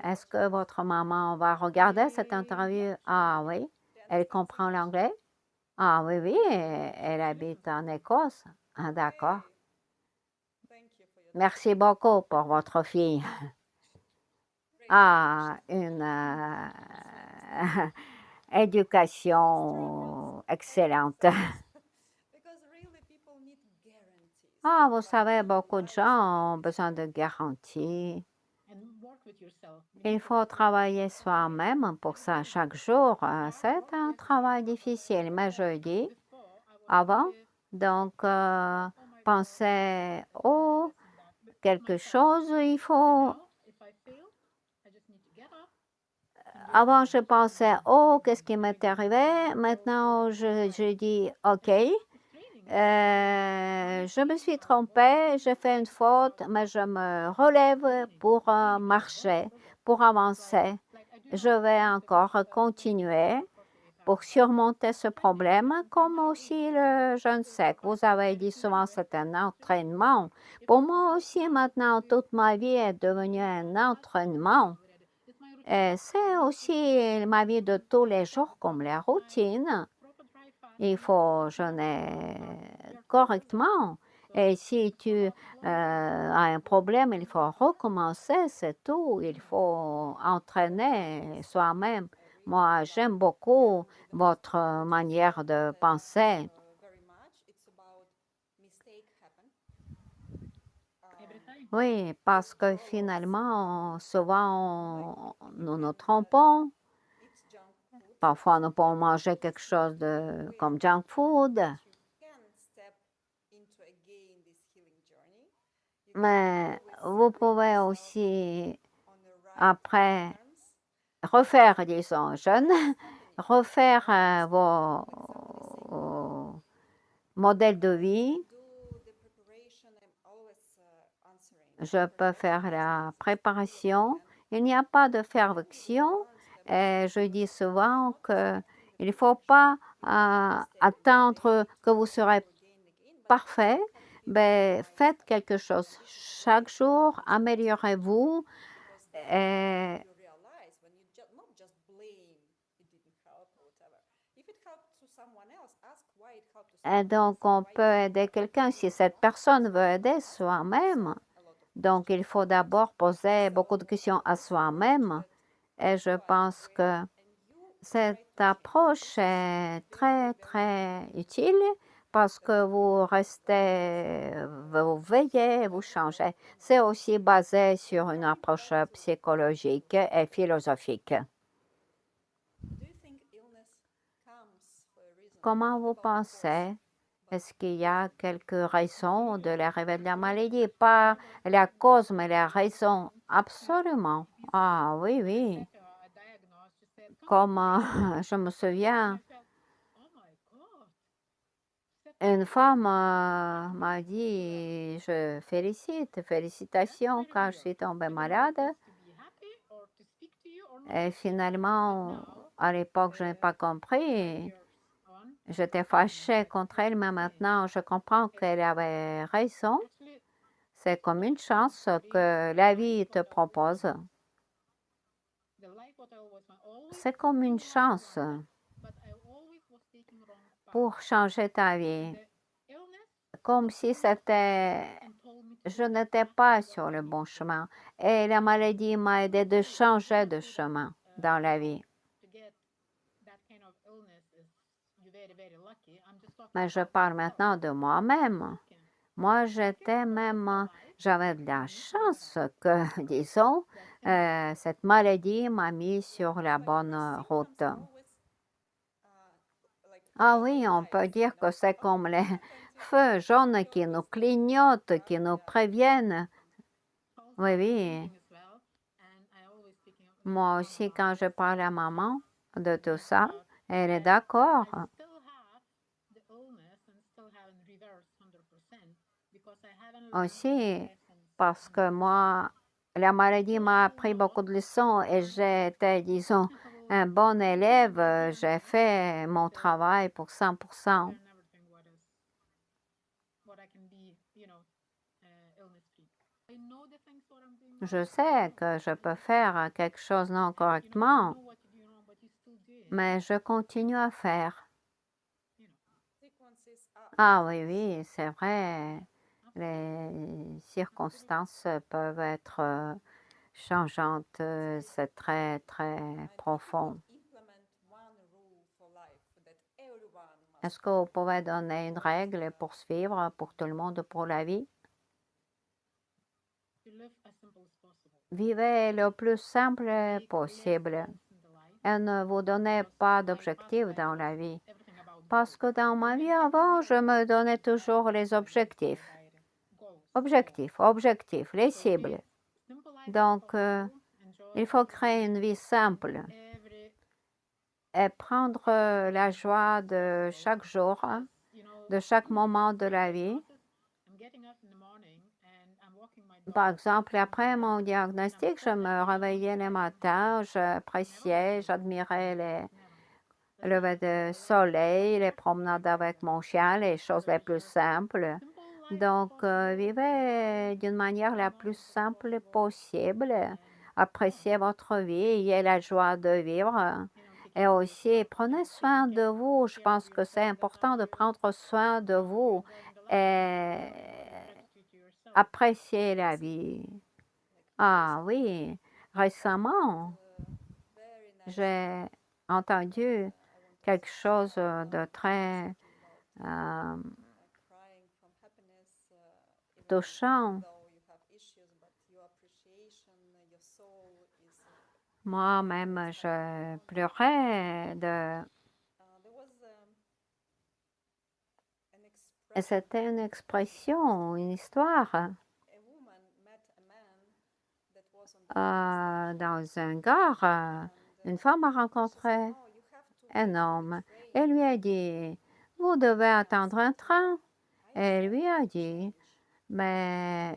Est-ce que votre maman va regarder cette interview? Ah oui, elle comprend l'anglais? Ah oui, oui, elle habite en Écosse. Ah d'accord. Merci beaucoup pour votre fille. Ah, une éducation excellente. Ah, vous savez, beaucoup de gens ont besoin de garanties. Il faut travailler soi-même pour ça chaque jour. C'est un travail difficile, mais je dis avant, donc pensez quelque chose, il faut. Avant, je pensais, oh, qu'est-ce qui m'est arrivé? Maintenant, je dis, OK, je me suis trompée, j'ai fait une faute, mais je me relève pour marcher, pour avancer. Je vais encore continuer pour surmonter ce problème, comme aussi le jeûne sec. Vous avez dit souvent c'est un entraînement. Pour moi aussi, maintenant, toute ma vie est devenue un entraînement. Et c'est aussi ma vie de tous les jours, comme la routine. Il faut jeûner correctement. Et si tu as un problème, il faut recommencer, c'est tout. Il faut entraîner soi-même. Moi, j'aime beaucoup votre manière de penser. Oui, parce que finalement, souvent, nous nous trompons. Parfois, nous pouvons manger quelque chose comme junk food. Mais vous pouvez aussi, après, refaire, disons, jeune, refaire vos modèles de vie. Je peux faire la préparation. Il n'y a pas de perfection. Et je dis souvent qu'il ne faut pas attendre que vous serez parfait. Mais faites quelque chose chaque jour, améliorez-vous. Et Et donc, on peut aider quelqu'un si cette personne veut aider soi-même. Donc, il faut d'abord poser beaucoup de questions à soi-même. Et je pense que cette approche est très, très utile parce que vous restez, vous veillez, vous changez. C'est aussi basé sur une approche psychologique et philosophique. Comment vous pensez? Est-ce qu'il y a quelques raisons de l'arrivée de la maladie? Pas la cause, mais la raison. Absolument. Ah oui, oui. Comme je me souviens, une femme m'a dit, félicitations quand je suis tombée malade. Et finalement, à l'époque, je n'ai pas compris. J'étais fâchée contre elle, mais maintenant, je comprends qu'elle avait raison. C'est comme une chance que la vie te propose. C'est comme une chance pour changer ta vie. Comme si je n'étais pas sur le bon chemin. Et la maladie m'a aidé de changer de chemin dans la vie. Mais je parle maintenant de moi-même. Moi, j'avais de la chance que, disons, cette maladie m'a mis sur la bonne route. Ah oui, on peut dire que c'est comme les feux jaunes qui nous clignotent, qui nous préviennent. Oui, oui. Moi aussi, quand je parle à maman de tout ça, elle est d'accord. Aussi, parce que moi, la maladie m'a appris beaucoup de leçons et j'étais, disons, un bon élève. J'ai fait mon travail pour 100%. Je sais que je peux faire quelque chose non correctement, mais je continue à faire. Ah oui, oui, c'est vrai. Les circonstances peuvent être changeantes. C'est très, très profond. Est-ce que vous pouvez donner une règle pour suivre pour tout le monde, pour la vie? Vivez le plus simple possible et ne vous donnez pas d'objectifs dans la vie. Parce que dans ma vie avant, je me donnais toujours les objectifs. Objectifs, les cibles. Donc, il faut créer une vie simple et prendre la joie de chaque jour, de chaque moment de la vie. Par exemple, après mon diagnostic, je me réveillais le matin, j'appréciais, j'admirais les levées de soleil, les promenades avec mon chien, les choses les plus simples. Donc, vivez d'une manière la plus simple possible. Appréciez votre vie, ayez la joie de vivre. Et aussi, prenez soin de vous. Je pense que c'est important de prendre soin de vous. Et apprécier la vie. Ah oui, récemment, j'ai entendu quelque chose de très euh, touchant. Moi-même, je pleurais et c'était une expression, une histoire. Dans un gare, une femme a rencontré un homme et lui a dit, vous devez attendre un train. Et lui a dit, mais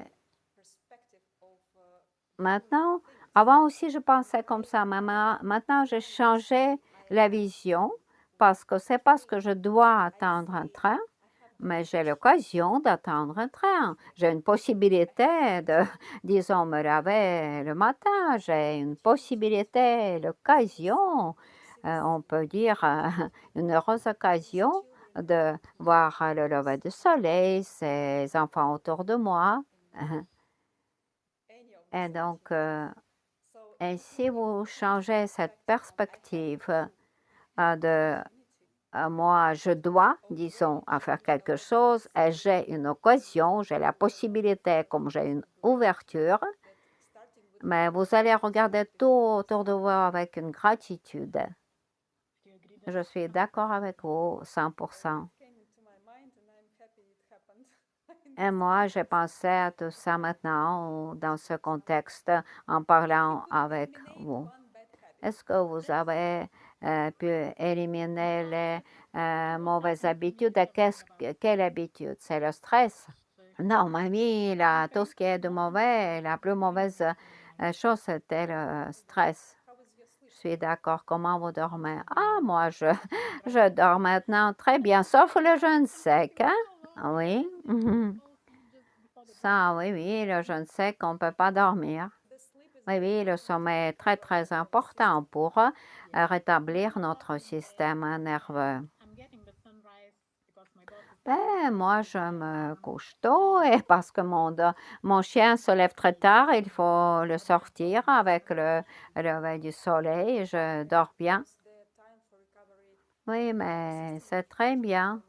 maintenant, avant aussi je pensais comme ça, mais maintenant j'ai changé la vision parce que c'est parce que je dois attendre un train, mais j'ai l'occasion d'attendre un train. J'ai une possibilité de, disons, me laver le matin. J'ai une possibilité, l'occasion, on peut dire, une heureuse occasion de voir le lever du soleil, ses enfants autour de moi. Et donc, et si vous changez cette perspective de moi, je dois, disons, à faire quelque chose et j'ai une occasion, j'ai la possibilité, comme j'ai une ouverture, mais vous allez regarder tout autour de vous avec une gratitude. Je suis d'accord avec vous, 100%. Et moi, j'ai pensé à tout ça maintenant, dans ce contexte, en parlant avec vous. Est-ce que vous avez pu éliminer les mauvaises habitudes? Et quelle habitude? C'est le stress. Non, mamie, là, tout ce qui est de mauvais, la plus mauvaise chose, c'était le stress. Je suis d'accord. Comment vous dormez? Ah, moi, je dors maintenant très bien, sauf le jeûne sec, hein? Oui. Ça, oui, oui, le jeûne sec, on ne peut pas dormir. Oui, oui, le sommeil est très, très important pour rétablir notre système nerveux. Ben, moi, je me couche tôt et parce que mon chien se lève très tard, il faut le sortir avec le lever du soleil. Je dors bien. Oui, mais c'est très bien.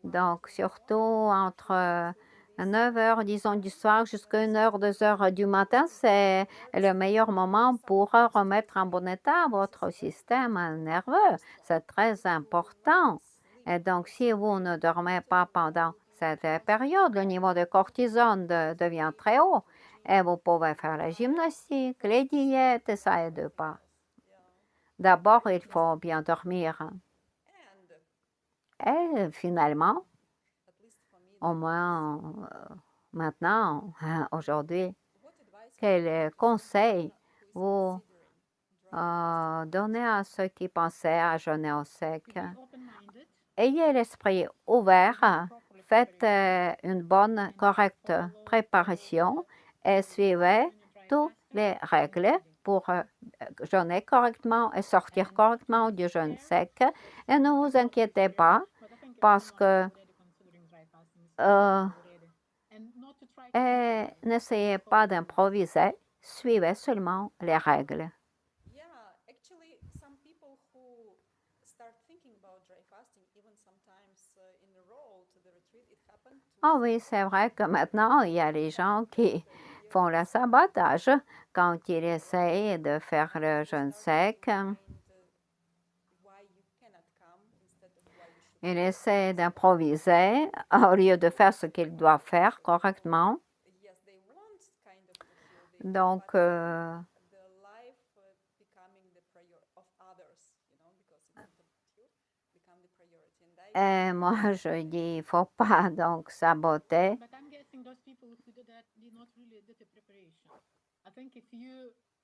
Donc, surtout entre 9 heures, disons, du soir jusqu'à 1 heure, 2 heures du matin, c'est le meilleur moment pour remettre en bon état votre système nerveux. C'est très important. Et donc, si vous ne dormez pas pendant cette période, le niveau de cortisone devient très haut. Et vous pouvez faire la gymnastique, les diètes, et ça aide pas. D'abord, il faut bien dormir. Et finalement, au moins maintenant, aujourd'hui, quel conseil vous donnez à ceux qui pensaient à jeûner au sec? Ayez l'esprit ouvert, faites une bonne, correcte préparation et suivez toutes les règles pour jeûner correctement et sortir correctement du jeûne sec. Et ne vous inquiétez pas parce que et n'essayez pas d'improviser, suivez seulement les règles. Ah oui, c'est vrai que maintenant, il y a les gens qui font le sabotage quand ils essayent de faire le jeûne sec. Ils essaient d'improviser au lieu de faire ce qu'ils doivent faire correctement. Donc, et moi, je dis, il ne faut pas donc saboter.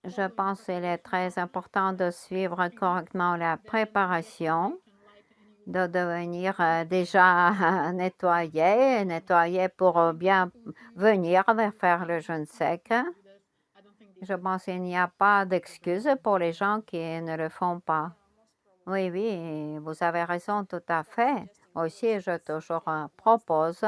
Je pense qu'il est très important de suivre correctement la préparation, de devenir déjà nettoyé pour bien venir faire le jeûne sec. Je pense qu'il n'y a pas d'excuse pour les gens qui ne le font pas. Oui, oui, vous avez raison tout à fait. Aussi, je toujours propose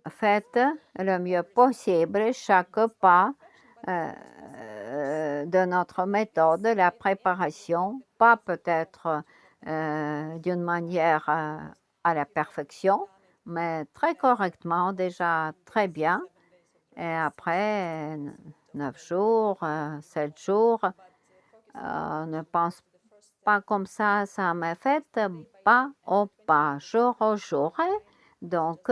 faites le mieux possible chaque pas de notre méthode, la préparation, pas peut-être d'une manière à la perfection, mais très correctement, déjà très bien. Et après 9 jours, 7 jours, ne pense pas comme ça me fait pas au pas, jour au jour. Donc,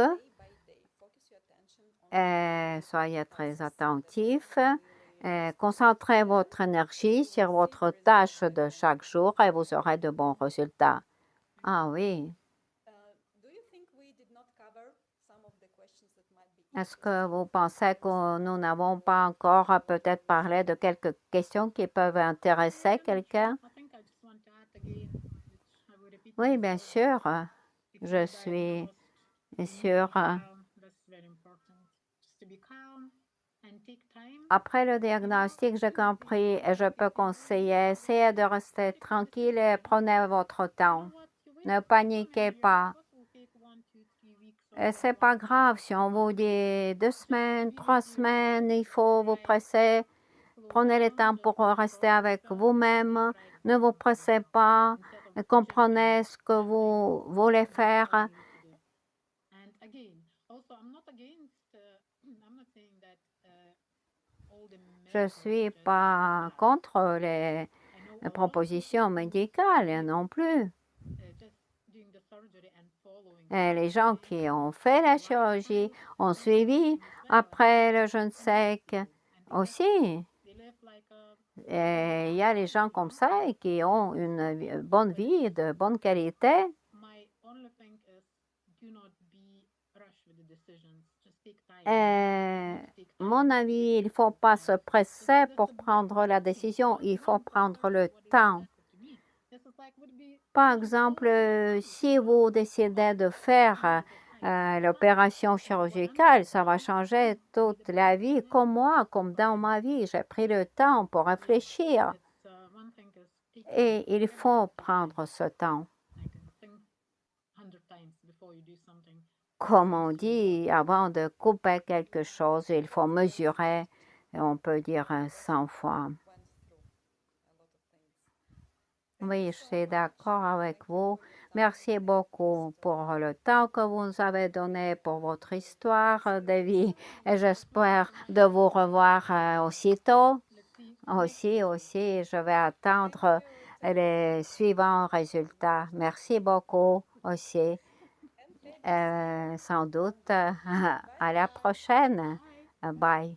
soyez très attentifs. Concentrez votre énergie sur votre tâche de chaque jour et vous aurez de bons résultats. Ah oui. Est-ce que vous pensez que nous n'avons pas encore peut-être parlé de quelques questions qui peuvent intéresser quelqu'un? Oui, bien sûr. Je suis sûre. Après le diagnostic, j'ai compris et je peux conseiller, essayez de rester tranquille et prenez votre temps. Ne paniquez pas. Et c'est pas grave si on vous dit 2 semaines, 3 semaines, il faut vous presser. Prenez le temps pour rester avec vous-même. Ne vous pressez pas. Comprenez ce que vous voulez faire. Je ne suis pas contre les propositions médicales non plus. Et les gens qui ont fait la chirurgie ont suivi après le jeûne sec aussi. Et il y a les gens comme ça qui ont une bonne vie, de bonne qualité. Et mon avis, il ne faut pas se presser pour prendre la décision, il faut prendre le temps. Par exemple, si vous décidez de faire l'opération chirurgicale, ça va changer toute la vie, comme moi, comme dans ma vie. J'ai pris le temps pour réfléchir et il faut prendre ce temps. Comme on dit, avant de couper quelque chose, il faut mesurer, et on peut dire 100 fois. Oui, je suis d'accord avec vous. Merci beaucoup pour le temps que vous nous avez donné pour votre histoire de vie et j'espère de vous revoir aussitôt. Aussi, je vais attendre les suivants résultats. Merci beaucoup aussi. Sans doute à la prochaine. Bye.